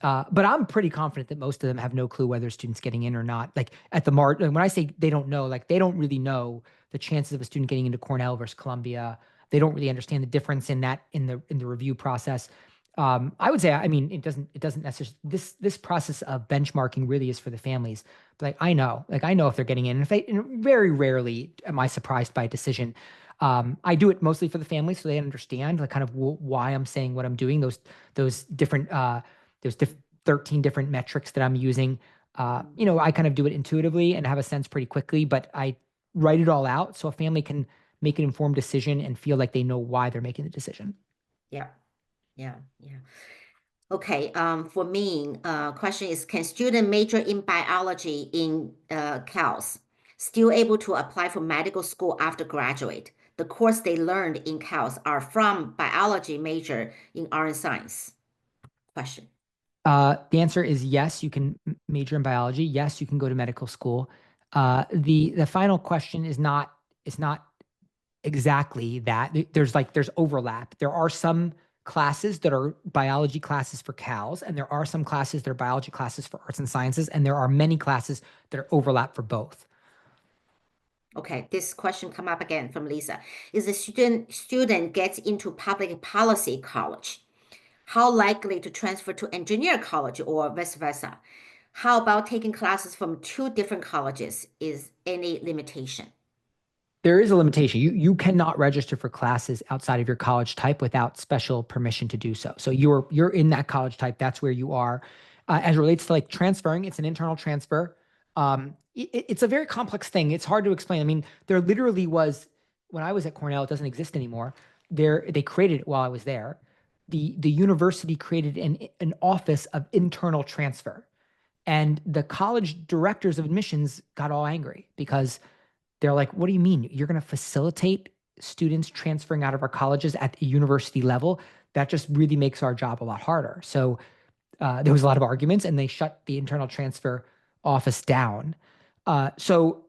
But I'm pretty confident that most of them have no clue whether a student's getting in or not. Like at the when I say they don't know, like they don't really know the chances of a student getting into Cornell versus Columbia. They don't really understand the difference in that in the review process. I would say, I mean, it doesn't necessarily, this process of benchmarking really is for the families. But like, I know if they're getting in, and if they, and very rarely am I surprised by a decision. I do it mostly for the family, so they understand like kind of why I'm saying what I'm doing, those different, 13 different metrics that I'm using. You know, I kind of do it intuitively and have a sense pretty quickly, but I write it all out so a family can make an informed decision and feel like they know why they're making the decision. Yeah, yeah, yeah. Okay, for me, question is, can student major in biology in CALS still able to apply for medical school after graduate? The course they learned in CALS are from biology major in art and science. Question. The answer is yes, you can major in biology. Yes, you can go to medical school. The final question is not exactly that. There's overlap. There are some classes that are biology classes for CALS, and there are some classes that are biology classes for arts and sciences, and there are many classes that are overlap for both. Okay, this question come up again from Lisa. Is the student gets into public policy college, how likely to transfer to engineer college or vice versa? How about taking classes from 2 different colleges? Is any limitation? There is a limitation. You cannot register for classes outside of your college type without special permission to do so. So you're in that college type. That's where you are. As it relates to like transferring, it's an internal transfer. It's a very complex thing. It's hard to explain. I mean, there literally was, when I was at Cornell, it doesn't exist anymore. They created it while I was there. The university created an office of internal transfer, and the college directors of admissions got all angry because they're like, what do you mean? You're going to facilitate students transferring out of our colleges at the university level? That just really makes our job a lot harder. So there was a lot of arguments, and they shut the internal transfer office down. So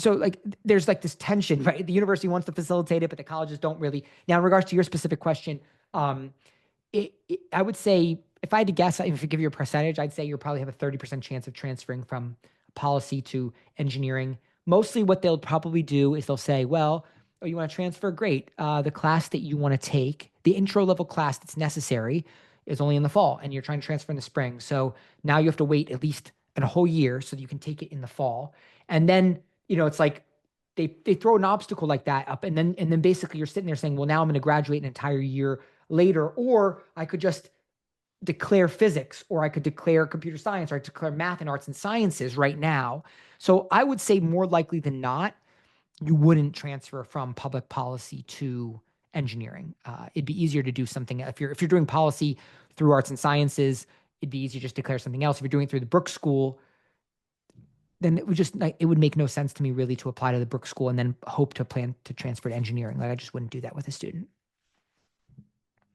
like there's like this tension, right? The university wants to facilitate it, but the colleges don't really. Now, in regards to your specific question, I would say if I had to guess, if I give you a percentage, I'd say you probably have a 30% chance of transferring from policy to engineering mostly what they'll probably do is they'll say, well, oh, you want to transfer? Great. The class that you want to take, the intro level class that's necessary, is only in the fall, and you're trying to transfer in the spring. So now you have to wait at least a whole year so that you can take it in the fall. And then, it's like they throw an obstacle like that up, and then basically you're sitting there saying, well, now I'm going to graduate an entire year later, or I could just declare physics, or I could declare computer science, or I could declare math and arts and sciences right now. So I would say more likely than not, you wouldn't transfer from public policy to engineering. It'd be easier to do something. If you're doing policy through arts and sciences, it'd be easier to just declare something else. If you're doing it through the Brooks School, then it would make no sense to me really to apply to the Brooks School and then hope to plan to transfer to engineering. Like I just wouldn't do that with a student.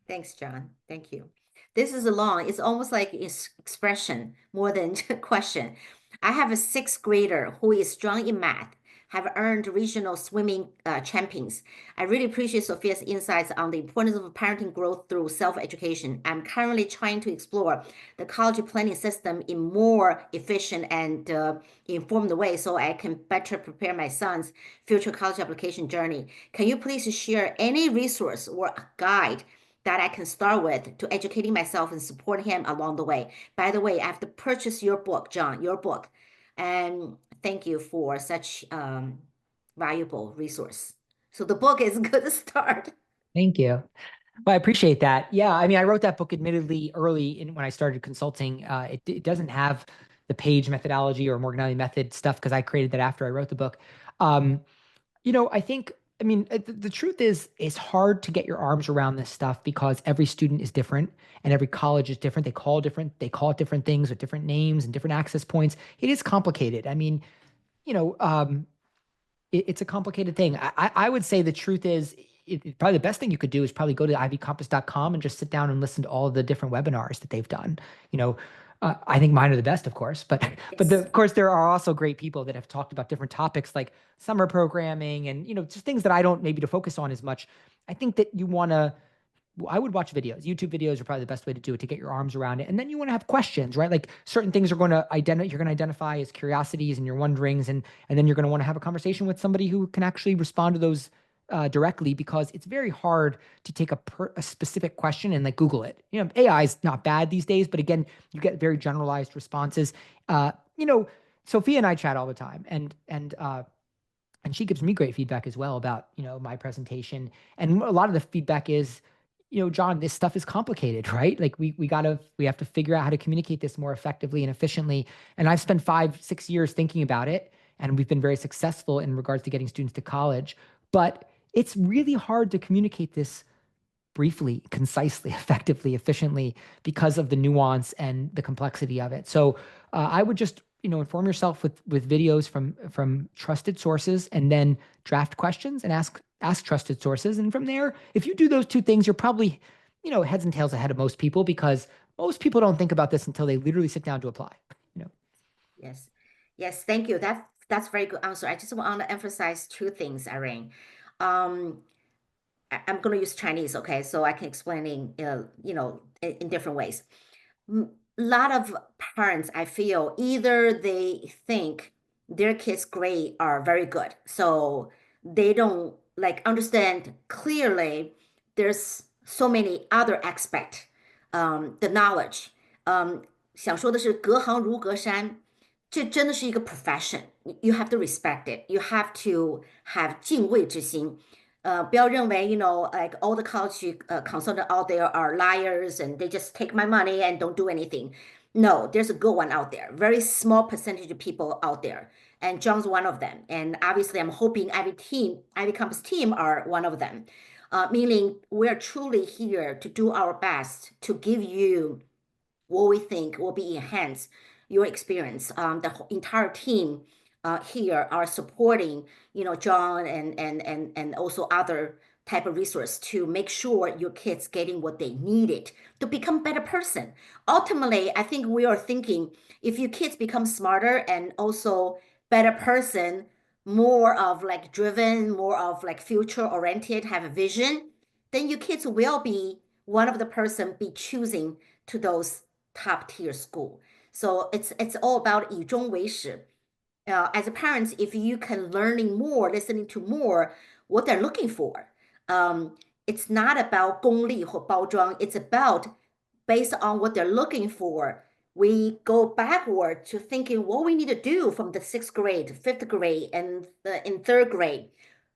Thanks, John. Thank you. This is long. It's almost like it's expression more than question. I have a sixth grader who is strong in math, have earned regional swimming champions. I really appreciate Sophia's insights on the importance of parenting growth through self-education. I'm currently trying to explore the college planning system in more efficient and informed way so I can better prepare my son's future college application journey. Can you please share any resource or guide that I can start with to educating myself and support him along the way? By the way, I have to purchase your book, John, your book. And thank you for such valuable resource. So the book is a good start. Thank you. Well, I appreciate that. Yeah, I mean, I wrote that book admittedly early when I started consulting. It doesn't have the page methodology or Morganelli method stuff because I created that after I wrote the book. I mean, the truth is, it's hard to get your arms around this stuff because every student is different and every college is different. They call it different things with different names and different access points. It is complicated. I mean, it's a complicated thing. I would say the truth is, probably the best thing you could do is probably go to ivycompass.com and just sit down and listen to all of the different webinars that they've done. I think mine are the best, of course, but of course there are also great people that have talked about different topics like summer programming and just things that I don't maybe to focus on as much. I think that I would watch videos. YouTube videos are probably the best way to do it to get your arms around it. And then you want to have questions, right? Like certain things you're going to identify as curiosities and your wonderings, and then you're going to want to have a conversation with somebody who can actually respond to those directly, because it's very hard to take a specific question and like Google it. AI is not bad these days, but again, you get very generalized responses. Sophia and I chat all the time, and she gives me great feedback as well about my presentation. And a lot of the feedback is, John, this stuff is complicated, right? Like we have to figure out how to communicate this more effectively and efficiently. And I've spent 5-6 years thinking about it, and we've been very successful in regards to getting students to college. But it's really hard to communicate this briefly, concisely, effectively, efficiently because of the nuance and the complexity of it. So I would just, inform yourself with videos from trusted sources, and then draft questions and ask trusted sources. And from there, if you do those two things, you're probably, heads and tails ahead of most people, because most people don't think about this until they literally sit down to apply. Yes, thank you. That's very good answer. I just want to emphasize two things, Irene. I'm going to use Chinese, okay? So I can explain in different ways. A lot of parents, I feel, either they think their kids' grade are very good, so they don't understand clearly there's so many other aspect, the knowledge. 想说的是隔行如隔山，这真的是一个 profession. You have to respect it. You have to have 敬畏之心。不要认为like all the college consultants out there are liars and they just take my money and don't do anything. No, there's a good one out there. Very small percentage of people out there, and John's one of them. And obviously, I'm hoping IvyCompass team are one of them. Meaning we're truly here to do our best to give you what we think will be enhance your experience. The entire team here are supporting, John and also other type of resource to make sure your kids getting what they needed to become better person. Ultimately, I think we are thinking if your kids become smarter and also better person, more of driven, more of future oriented, have a vision, then your kids will be one of the person be choosing to those top tier school. So it's all about 以终为始. as a parents, if you can learning more, listening to more, what they're looking for. It's not about 功利或包装. It's about based on what they're looking for. We go backward to thinking what we need to do from the 6th grade, 5th grade, and in 3rd grade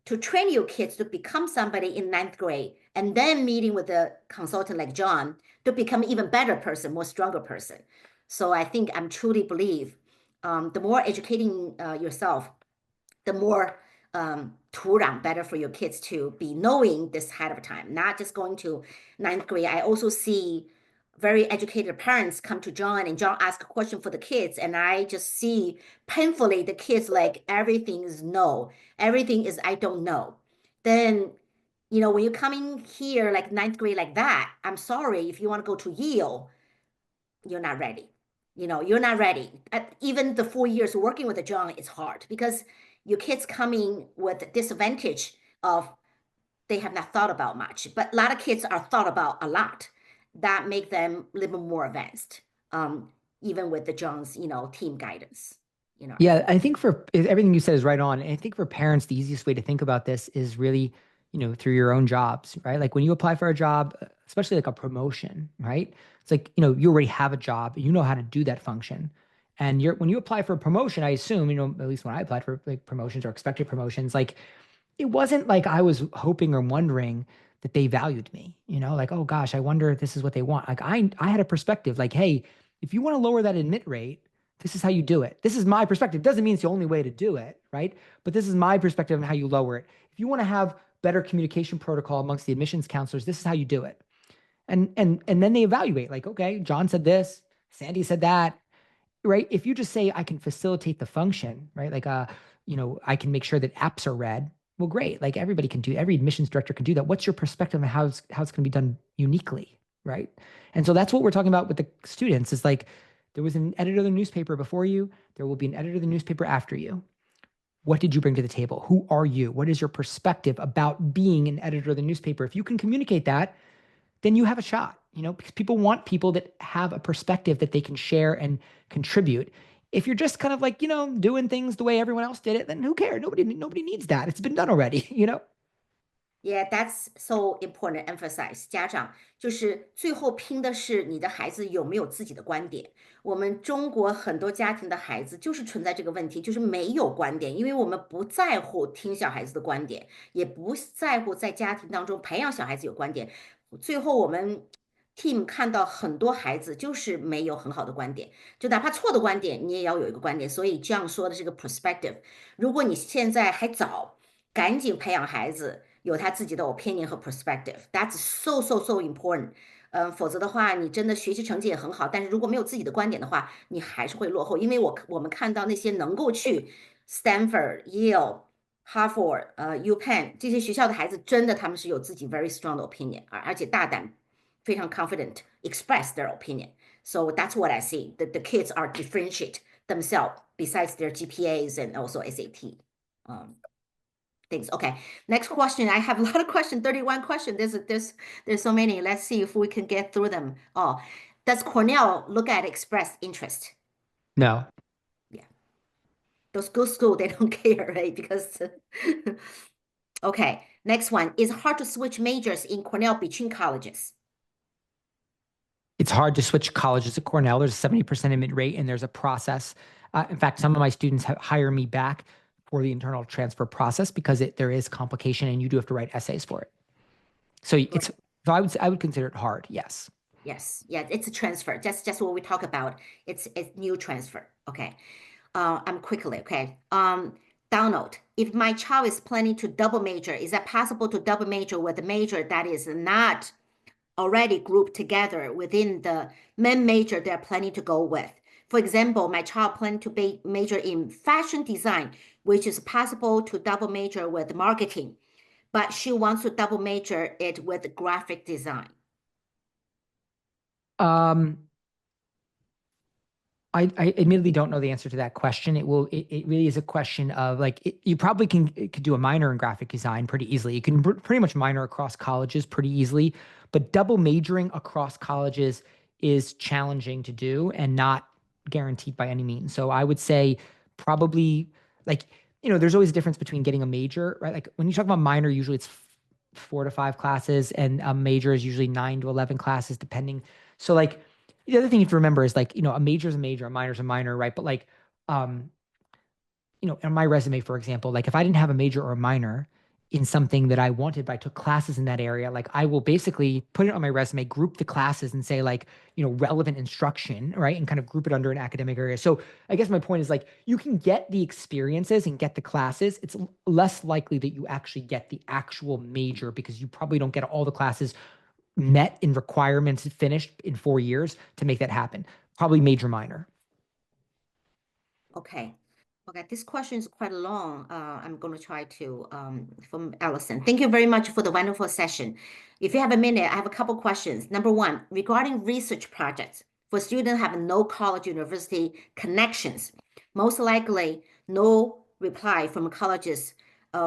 to train your kids to become somebody in 9th grade, and then meeting with a consultant like John to become an even better person, more stronger person. So I think I'm truly believe the more educating yourself, the more 土壤 better for your kids to be knowing this ahead of time, not just going to 9th grade. I also see very educated parents come to John and John ask a question for the kids. And I just see painfully the kids like everything is no, everything is I don't know. Then, when you're coming here like 9th grade like that, I'm sorry, if you want to go to Yale, you're not ready. You're not ready. Even the 4 years working with the John is hard because your kids coming with disadvantage of they have not thought about much, but a lot of kids are thought about a lot that make them a little more advanced, even with the John's, team guidance. Yeah, I think for everything you said is right on. And I think for parents, the easiest way to think about this is really, through your own jobs, right? Like when you apply for a job, especially like a promotion, right? It's like, you already have a job, you know how to do that function. And when you apply for a promotion, I assume, at least when I applied for like promotions or expected promotions, like it wasn't like I was hoping or wondering that they valued me, like, oh gosh, I wonder if this is what they want. Like I had a perspective like, hey, if you want to lower that admit rate, this is how you do it. This is my perspective. Doesn't mean it's the only way to do it, right? But this is my perspective on how you lower it. If you want to have better communication protocol amongst the admissions counselors, this is how you do it. And then they evaluate like, okay, John said this, Sandy said that, right? If you just say I can facilitate the function, right? Like, I can make sure that apps are read. Well, great. Like every admissions director can do that. What's your perspective on how it's going to be done uniquely, right? And so that's what we're talking about with the students is like, there was an editor of the newspaper before you. There will be an editor of the newspaper after you. What did you bring to the table? Who are you? What is your perspective about being an editor of the newspaper? If you can communicate that, then you have a shot, because people want people that have a perspective that they can share and contribute. If you're just kind of like, doing things the way everyone else did it, then who cares? Nobody needs that. It's been done already, Yeah, that's so important. Emphasize 家长就是最后拼的是你的孩子有没有自己的观点。我们中国很多家庭的孩子就是存在这个问题，就是没有观点，因为我们不在乎听小孩子的观点，也不在乎在家庭当中培养小孩子有观点。最后我们 team 看到很多孩子就是没有很好的观点，就哪怕错的观点，你也要有一个观点。所以这样说的是个 perspective。如果你现在还早，赶紧培养孩子。有他自己的 opinion 和 perspective. That's so important. 否则的话，你真的学习成绩也很好，但是如果没有自己的观点的话，你还是会落后。因为我们看到那些能够去 Stanford、Yale、Harvard、UPenn 这些学校的孩子，真的他们是有自己 very strong 的 opinion，而且大胆，非常 confident express their opinion. So that's what I see. The kids are differentiate themselves besides their GPAs and also SAT. Things. Okay, next question. I have a lot of questions, 31 questions. There's so many. Let's see if we can get through them. Oh, does Cornell look at express interest? No. Yeah. Those good school, they don't care, right? Because okay, next one. Is it hard to switch majors in Cornell between colleges? It's hard to switch colleges at Cornell. There's a 70% admit rate and there's a process. In fact, some of my students hire me back for the internal transfer process because there is complication and you do have to write essays for it. So I would consider it hard. Yes. Yes. Yeah. It's a transfer. Just what we talk about. It's new transfer. Okay. I'm quickly. Okay. Donald, if my child is planning to double major, is that possible to double major with a major that is not already grouped together within the main major they're planning to go with? For example, my child planned to major in fashion design, which is possible to double major with marketing, but she wants to double major it with graphic design. I admittedly don't know the answer to that question. It really is a question of like, you probably could do a minor in graphic design pretty easily. You can pretty much minor across colleges pretty easily, but double majoring across colleges is challenging to do and not guaranteed by any means. So I would say probably like, there's always a difference between getting a major, right? Like when you talk about minor, usually it's 4 to 5 classes, and a major is usually 9 to 11 classes, depending. So like the other thing you have to remember is like, a major is a major, a minor is a minor, right? But like, in my resume, for example, like if I didn't have a major or a minor in something that I wanted, but I took classes in that area, like I will basically put it on my resume, group the classes and say like, relevant instruction, right? And kind of group it under an academic area. So I guess my point is like, you can get the experiences and get the classes. It's less likely that you actually get the actual major because you probably don't get all the classes met in requirements finished in 4 years to make that happen. Probably major, minor. Okay. Okay, this question is quite long. I'm going to try to, from Allison. Thank you very much for the wonderful session. If you have a minute, I have a couple questions. Number one, regarding research projects, for students have no college university connections, most likely no reply from colleges,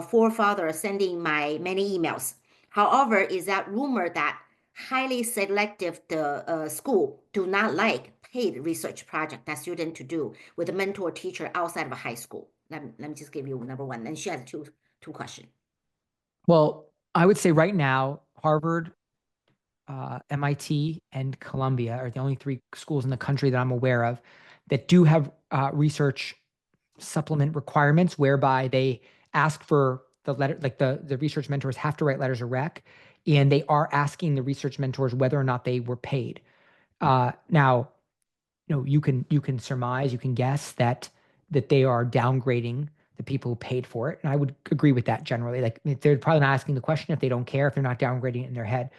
forefather sending my many emails. However, is that rumor that highly selective the school do not like paid research project that student to do with a mentor teacher outside of a high school? Let me just give you number one. And she has two questions. Well, I would say right now, Harvard, MIT, and Columbia are the only 3 schools in the country that I'm aware of that do have research supplement requirements whereby they ask for the letter, like the research mentors have to write letters of rec, and they are asking the research mentors whether or not they were paid. Now, you can surmise, you can guess that they are downgrading the people who paid for it, and I would agree with that generally. Like they're probably not asking the question if they don't care, if they're not downgrading it in their head.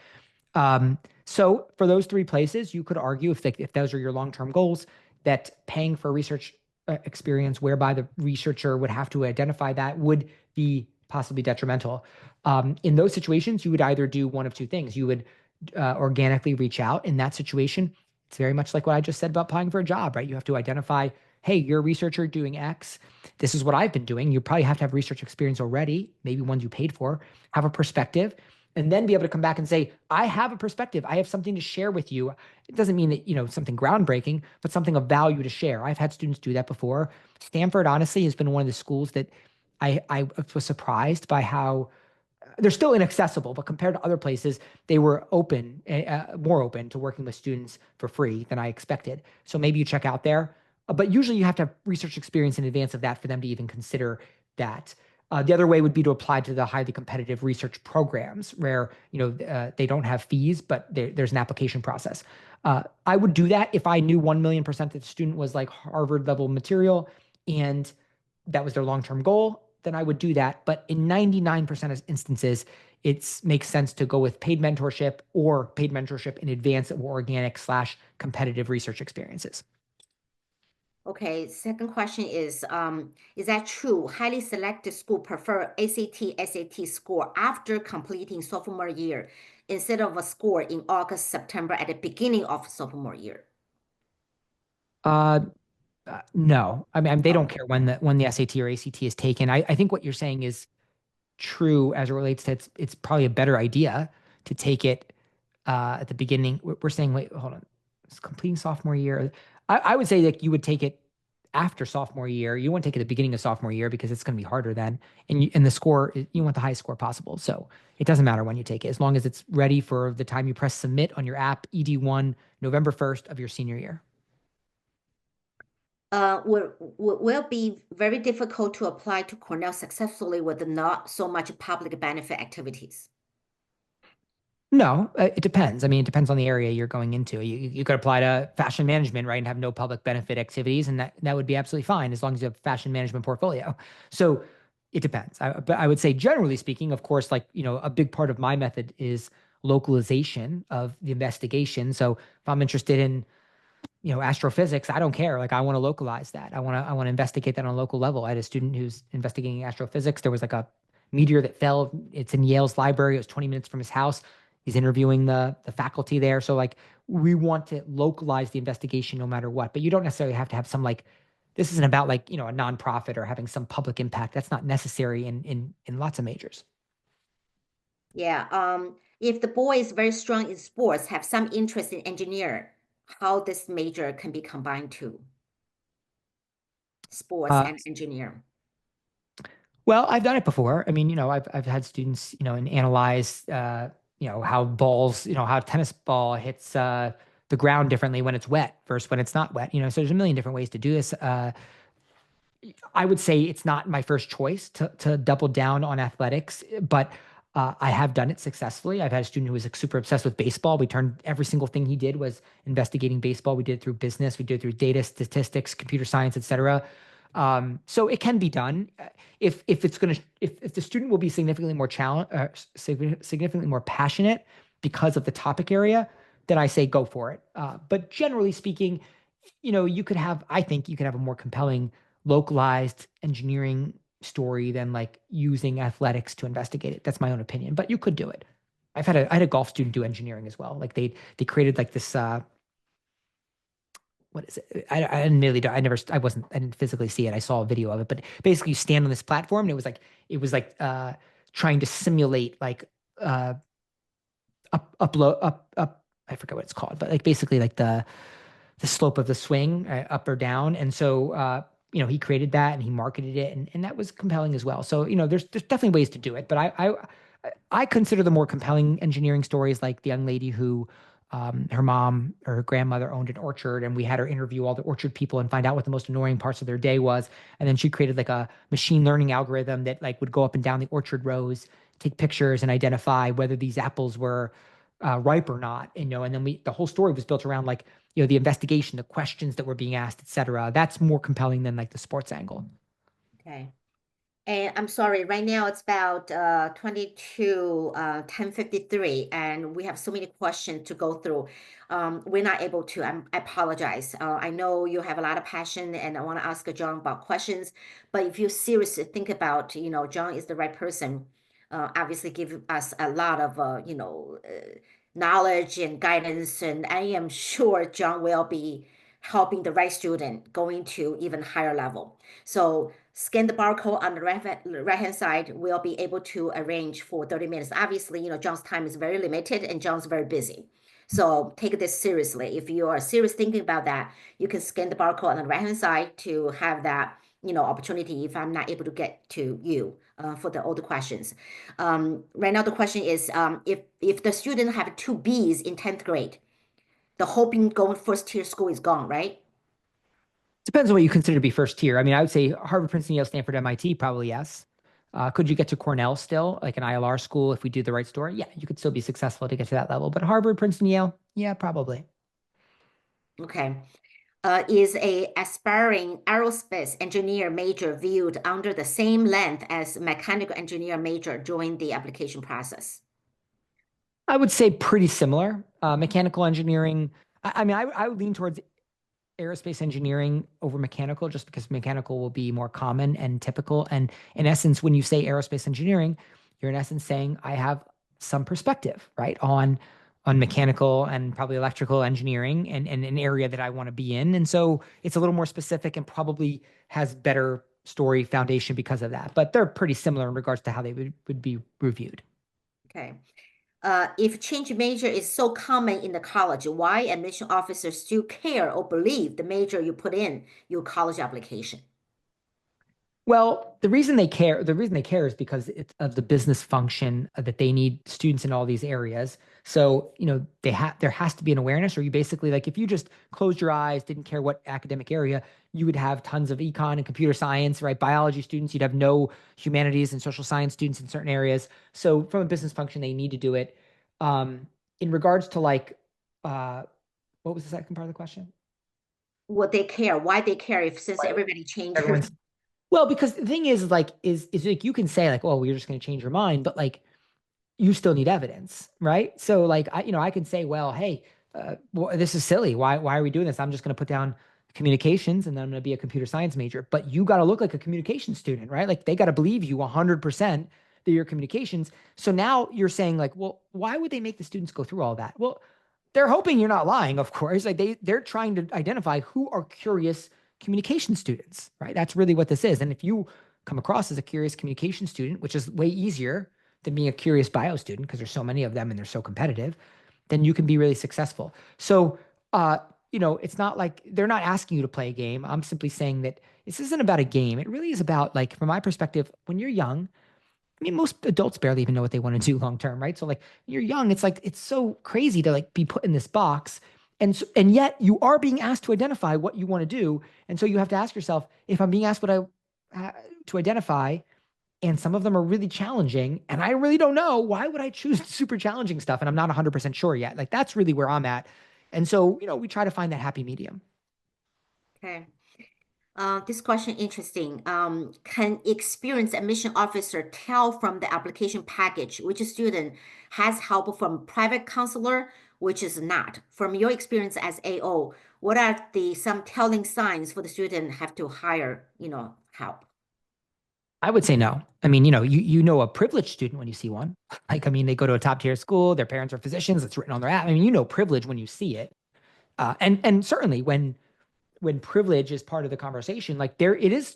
So for those 3 places, you could argue if those are your long-term goals, that paying for research experience whereby the researcher would have to identify that would be possibly detrimental. In those situations, you would either do one of 2 things. You would organically reach out. In that situation, it's very much like what I just said about applying for a job, right? You have to identify, hey, you're a researcher doing X. This is what I've been doing. You probably have to have research experience already, maybe ones you paid for, have a perspective, and then be able to come back and say, I have a perspective. I have something to share with you. It doesn't mean that, something groundbreaking, but something of value to share. I've had students do that before. Stanford, honestly, has been one of the schools that I was surprised by how they're still inaccessible, but compared to other places, they were more open to working with students for free than I expected. So maybe you check out there, but usually you have to have research experience in advance of that for them to even consider that. The other way would be to apply to the highly competitive research programs where, they don't have fees, but there's an application process. I would do that if I knew 1,000,000% that the student was like Harvard level material and that was their long-term goal, then I would do that. But in 99% of instances, it makes sense to go with paid mentorship or paid mentorship in advance of organic/competitive research experiences. Okay, second question is that true? Highly selected school prefer ACT, SAT score after completing sophomore year instead of a score in August, September at the beginning of sophomore year? No, I mean, they don't care when the SAT or ACT is taken. I think what you're saying is true as it relates to it's probably a better idea to take it at the beginning. We're saying, wait, hold on, it's completing sophomore year. I would say that you would take it after sophomore year. You won't take it at the beginning of sophomore year because it's going to be harder then. And the score, you want the highest score possible. So it doesn't matter when you take it, as long as it's ready for the time you press submit on your app, ED1, November 1st of your senior year. Will be very difficult to apply to Cornell successfully with not so much public benefit activities. No, it depends. I mean, it depends on the area you're going into. You could apply to fashion management, right, and have no public benefit activities, and that would be absolutely fine as long as you have a fashion management portfolio. So it depends. But I would say, generally speaking, of course, like, a big part of my method is localization of the investigation. So if I'm interested in, astrophysics, I don't care. Like, I want to localize that. I want to investigate that on a local level. I had a student who's investigating astrophysics. There was like a meteor that fell. It's in Yale's library. It was 20 minutes from his house. He's interviewing the faculty there. So like, we want to localize the investigation no matter what, but you don't necessarily have to have some this isn't about a nonprofit or having some public impact. That's not necessary in lots of majors. Yeah. If the boy is very strong in sports, have some interest in engineer, how this major can be combined too. sports and engineering? Well, I've done it before. I mean, I've had students, and analyze, how balls, how a tennis ball hits the ground differently when it's wet versus when it's not wet. So there's a million different ways to do this. I would say it's not my first choice to double down on athletics, but I have done it successfully. I've had a student who was like super obsessed with baseball. We turned every single thing he did was investigating baseball. We did it through business. We did it through data, statistics, computer science, et cetera. So it can be done. If the student will be significantly more passionate because of the topic area, then I say go for it. But generally speaking, I think you could have a more compelling localized engineering story than like using athletics to investigate it. That's my own opinion, but you could do it. I had a golf student do engineering as well. Like they created like this, what is it? I didn't physically see it. I saw a video of it, but basically you stand on this platform and it was like trying to simulate like up, I forget what it's called, but like basically like the slope of the swing, up or down. And so, he created that and he marketed it, and that was compelling as well. So, there's definitely ways to do it, but I consider the more compelling engineering stories like the young lady who, her mom or her grandmother owned an orchard, and we had her interview all the orchard people and find out what the most annoying parts of their day was. And then she created like a machine learning algorithm that like would go up and down the orchard rows, take pictures and identify whether these apples were ripe or not. And then the whole story was built around like, the investigation, the questions that were being asked, et cetera. That's more compelling than like the sports angle. Okay. And I'm sorry, right now it's about 10:53, and we have so many questions to go through. We're not able to. I apologize. I know you have a lot of passion, and I want to ask John about questions. But if you seriously think about, John is the right person. Obviously, give us a lot of, knowledge and guidance, and I am sure John will be helping the right student going to even higher level. So scan the barcode on the right-hand side. We'll be able to arrange for 30 minutes. Obviously, John's time is very limited and John's very busy. So take this seriously. If you are serious thinking about that, you can scan the barcode on the right-hand side to have that, opportunity if I'm not able to get to you for all the questions. Right now, the question is, if the student have 2 Bs in 10th grade, the hoping going first tier school is gone, right? Depends on what you consider to be first tier. I mean, I would say Harvard, Princeton, Yale, Stanford, MIT, probably yes. Could you get to Cornell still, like an ILR school, if we do the right story? Yeah, you could still be successful to get to that level. But Harvard, Princeton, Yale, yeah, probably. Okay. Is a aspiring aerospace engineer major viewed under the same lens as mechanical engineer major during the application process? I would say pretty similar. Mechanical engineering, I would lean towards aerospace engineering over mechanical just because mechanical will be more common and typical. And in essence, when you say aerospace engineering, you're in essence saying I have some perspective, right, on mechanical and probably electrical engineering and an area that I want to be in. And so it's a little more specific and probably has better story foundation because of that. But they're pretty similar in regards to how they would be reviewed. Okay. If change major is so common in the college, why admission officers still care or believe the major you put in your college application? Well, the reason they care is because it's of the business function that they need students in all these areas. So, there has to be an awareness, or you basically like if you just closed your eyes, didn't care what academic area, you would have tons of econ and computer science, right? Biology students, you'd have no humanities and social science students in certain areas. So from a business function, they need to do it. In regards to like, what was the second part of the question? What they care, why they care if since everybody changed. Well, because the thing is like you can say like, oh, we're just going to change your mind, but like you still need evidence, right? So like I can say, well, hey, well, this is silly. Why are we doing this? I'm just going to put down communications and then I'm going to be a computer science major. But you got to look like a communications student, right? Like they got to believe you 100% that you're communications. So now you're saying like, well, why would they make the students go through all that? Well, they're hoping you're not lying, of course. Like they're trying to identify who are curious communication students, right? That's really what this is. And if you come across as a curious communication student, which is way easier than being a curious bio student because there's so many of them and they're so competitive, then you can be really successful. So, it's not like they're not asking you to play a game. I'm simply saying that this isn't about a game. It really is about, like, from my perspective, when you're young, I mean, most adults barely even know what they want to do long term, right? So like when you're young, it's like it's so crazy to like be put in this box. And yet you are being asked to identify what you want to do. And so you have to ask yourself, if I'm being asked to identify, and some of them are really challenging, and I really don't know, why would I choose super challenging stuff? And I'm not 100% sure yet. Like that's really where I'm at. And so, we try to find that happy medium. Okay. This question interesting. Can experienced admission officer tell from the application package which student has help from private counselor, which is not? From your experience as AO, what are some telling signs for the student have to hire, help? I would say no. I mean, you know a privileged student when you see one. Like, I mean, they go to a top tier school, their parents are physicians, it's written on their app. I mean, privilege when you see it. And certainly when privilege is part of the conversation, like it is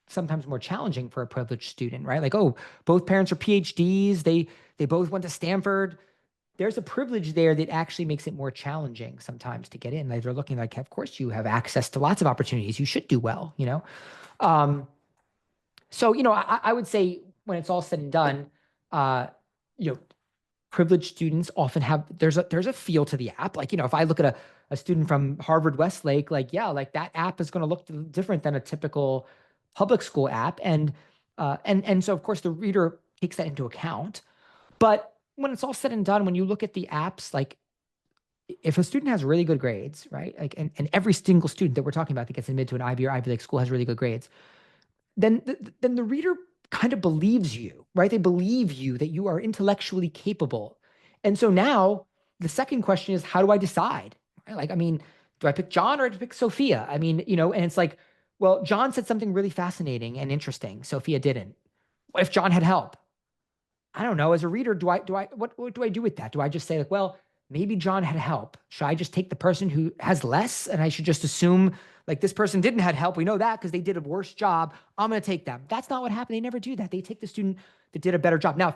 sometimes more challenging for a privileged student, right? Like, oh, both parents are PhDs, they both went to Stanford. There's a privilege there that actually makes it more challenging sometimes to get in. Like they're looking like, of course you have access to lots of opportunities. You should do well, So, I would say when it's all said and done, privileged students often there's a feel to the app. Like, if I look at a student from Harvard Westlake, like, yeah, like that app is going to look different than a typical public school app. And so of course the reader takes that into account. But when it's all said and done, when you look at the apps, like if a student has really good grades, right? Like, and every single student that we're talking about that gets admitted to an Ivy or Ivy League school has really good grades, then the reader kind of believes you, right? They believe you that you are intellectually capable. And so now the second question is, how do I decide? Right? Like, I mean, do I pick John or do I pick Sophia? I mean, and it's like, well, John said something really fascinating and interesting. Sophia didn't. What if John had help? I don't know. As a reader, what do I do with that? Do I just say like, well, maybe John had help. Should I just take the person who has less and I should just assume like this person didn't have help? We know that because they did a worse job. I'm going to take them. That's not what happened. They never do that. They take the student that did a better job. Now,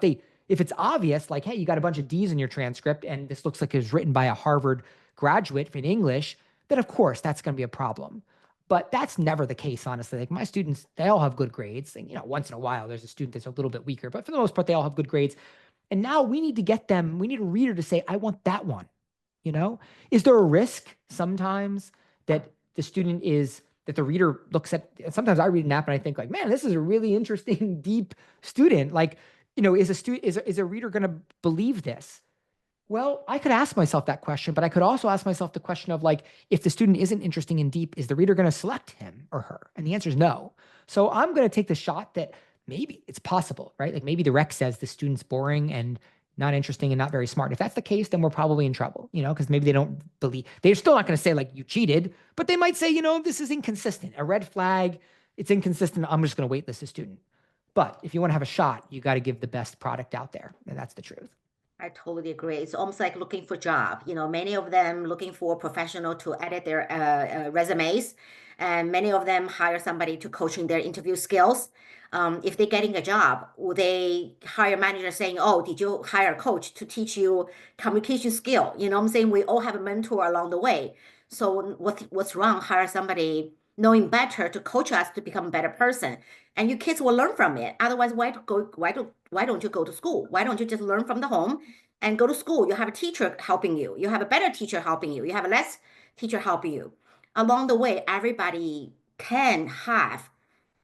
if it's obvious, like, hey, you got a bunch of D's in your transcript and this looks like it was written by a Harvard graduate in English, then of course that's going to be a problem. But that's never the case, honestly. Like my students, they all have good grades. And, once in a while, there's a student that's a little bit weaker, but for the most part, they all have good grades. And now we need a reader to say, I want that one. Is there a risk sometimes that the reader looks at, sometimes I read an app and I think like, man, this is a really interesting, deep student. Like, is a reader going to believe this? Well, I could ask myself that question, but I could also ask myself the question of like, if the student isn't interesting and deep, is the reader going to select him or her? And the answer is no. So I'm going to take the shot that maybe it's possible, right? Like maybe the rec says the student's boring and not interesting and not very smart. If that's the case, then we're probably in trouble, because maybe they don't believe, they're still not going to say like you cheated, but they might say, this is inconsistent, a red flag, it's inconsistent. I'm just going to waitlist a student. But if you want to have a shot, you got to give the best product out there. And that's the truth. I totally agree. It's almost like looking for a job. Many of them looking for a professional to edit their resumes, and many of them hire somebody to coaching their interview skills. If they're getting a job, will they hire a manager saying, oh, did you hire a coach to teach you communication skill? You know what I'm saying? We all have a mentor along the way. So what's wrong? Hire somebody knowing better to coach us to become a better person. And your kids will learn from it. Otherwise, why don't you go to school? Why don't you just learn from the home and go to school? You have a teacher helping you. You have a better teacher helping you. You have a less teacher helping you. Along the way, everybody can have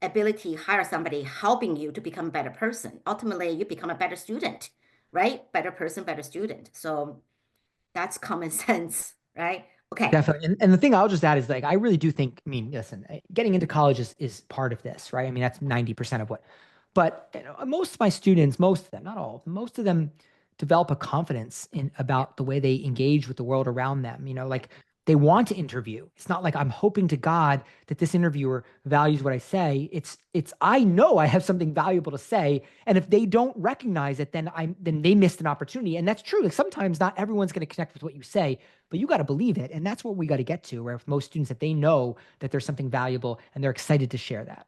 ability, hire somebody helping you to become a better person. Ultimately, you become a better student, right? Better person, better student. So that's common sense, right? Okay. Definitely. And the thing I'll just add is like, I really do think, I mean, listen, getting into college is part of this, right? I mean, that's 90% of but most of my students, most of them, not all, most of them develop a confidence about the way they engage with the world around them. Like they want to interview. It's not like I'm hoping to God that this interviewer values what I say. It's I know I have something valuable to say. And if they don't recognize it, then they missed an opportunity. And that's true. Like sometimes not everyone's going to connect with what you say, but you got to believe it. And that's what we got to get to, where with most students that they know that there's something valuable and they're excited to share that.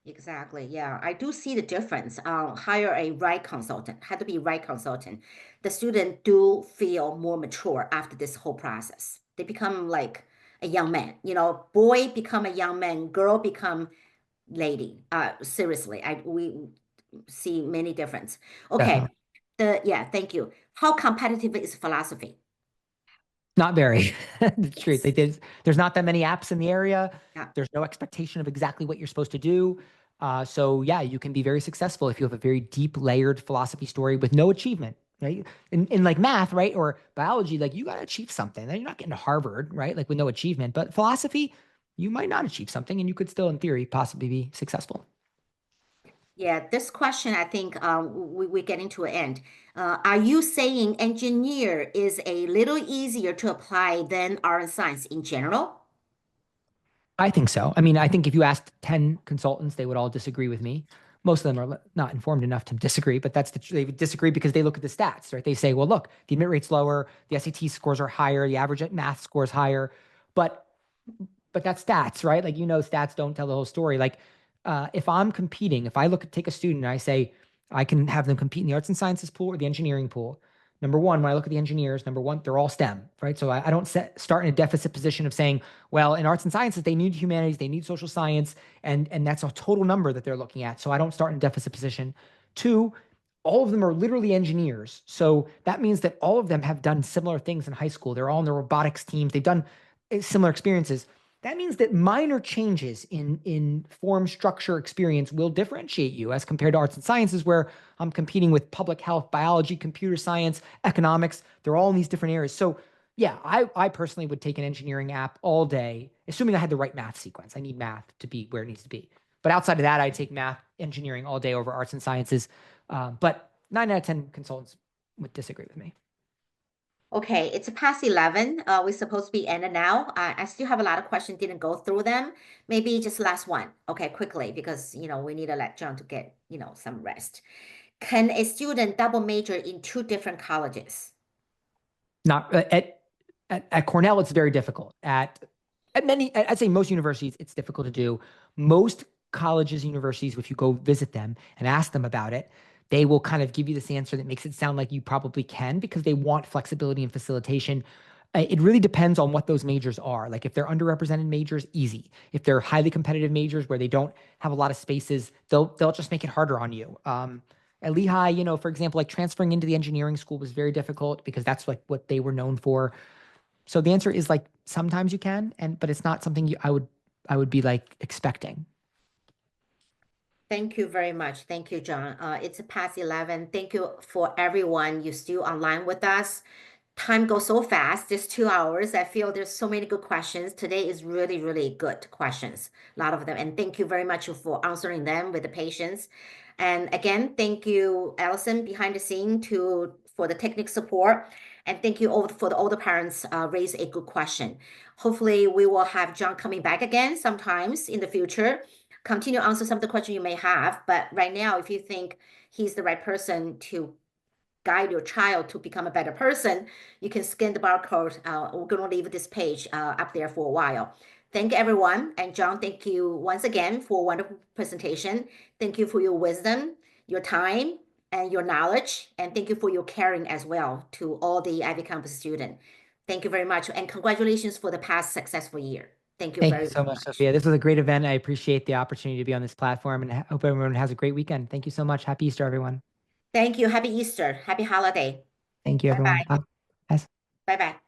Exactly. Yeah, I do see the difference. Hire a right consultant, had to be right consultant. The student do feel more mature after this whole process. They become like a young man, boy become a young man, girl become lady. Seriously, we see many difference. Okay. Thank you. How competitive is philosophy? Not very. The truth. There's not that many apps in the area. Yeah. There's no expectation of exactly what you're supposed to do. So yeah, you can be very successful if you have a very deep layered philosophy story with no achievement, right? In like math, right? Or biology, like you got to achieve something. Then you're not getting to Harvard, right? Like with no achievement. But philosophy, you might not achieve something and you could still, in theory, possibly be successful. Yeah, this question, I think we're getting to an end. Are you saying engineer is a little easier to apply than art and science in general? I think so. I mean, I think if you asked 10 consultants, they would all disagree with me. Most of them are not informed enough to disagree, but they would disagree because they look at the stats, right? They say, well, look, the admit rate's lower, the SAT scores are higher, the average math score is higher, but that's stats, right? Like, stats don't tell the whole story. Like, if I'm competing, if I take a student and I say, I can have them compete in the arts and sciences pool or the engineering pool. Number one, when I look at the engineers, they're all STEM, right? So I don't start in a deficit position of saying, well, in arts and sciences, they need humanities, they need social science, and that's a total number that they're looking at. So I don't start in a deficit position. Two, all of them are literally engineers. So that means that all of them have done similar things in high school. They're all in the robotics teams. They've done similar experiences. That means that minor changes in form, structure, experience will differentiate you as compared to arts and sciences, where I'm competing with public health, biology, computer science, economics. They're all in these different areas. So yeah, I personally would take an engineering app all day, assuming I had the right math sequence. I need math to be where it needs to be. But outside of that, I'd take math, engineering all day over arts and sciences. But 9 out of 10 consultants would disagree with me. Okay, it's past 11. We're supposed to be ended now. I still have a lot of questions, didn't go through them. Maybe just last one. Okay, quickly, because, we need to let John to get, some rest. Can a student double major in 2 different colleges? Not at Cornell, it's very difficult. At many, I'd say most universities, it's difficult to do. Most colleges, universities, if you go visit them and ask them about it, they will kind of give you this answer that makes it sound like you probably can, because they want flexibility and facilitation. It really depends on what those majors are. Like if they're underrepresented majors, easy. If they're highly competitive majors where they don't have a lot of spaces, they'll just make it harder on you. At Lehigh, for example, like transferring into the engineering school was very difficult because that's like what they were known for. So the answer is like sometimes you can, but it's not something I would be like expecting. Thank you very much. Thank you, John. It's past 11. Thank you for everyone. You're still online with us. Time goes so fast. Just 2 hours. I feel there's so many good questions. Today is really, really good questions. A lot of them. And thank you very much for answering them with the patience. And again, thank you, Allison, behind the scene for the technical support. And thank you all for all the parents raise a good question. Hopefully we will have John coming back again sometimes in the future. Continue to answer some of the questions you may have. But right now, if you think he's the right person to guide your child to become a better person, you can scan the barcode. We're going to leave this page up there for a while. Thank everyone. And John, thank you once again for a wonderful presentation. Thank you for your wisdom, your time, and your knowledge. And thank you for your caring as well to all the IvyCompass students. Thank you very much. And congratulations for the past successful year. Thank you very Thank you so much, Sophia. This was a great event. I appreciate the opportunity to be on this platform, and I hope everyone has a great weekend. Thank you so much. Happy Easter, everyone. Thank you. Happy Easter. Happy holiday. Thank you, everyone. Bye-bye. Bye. Bye-bye.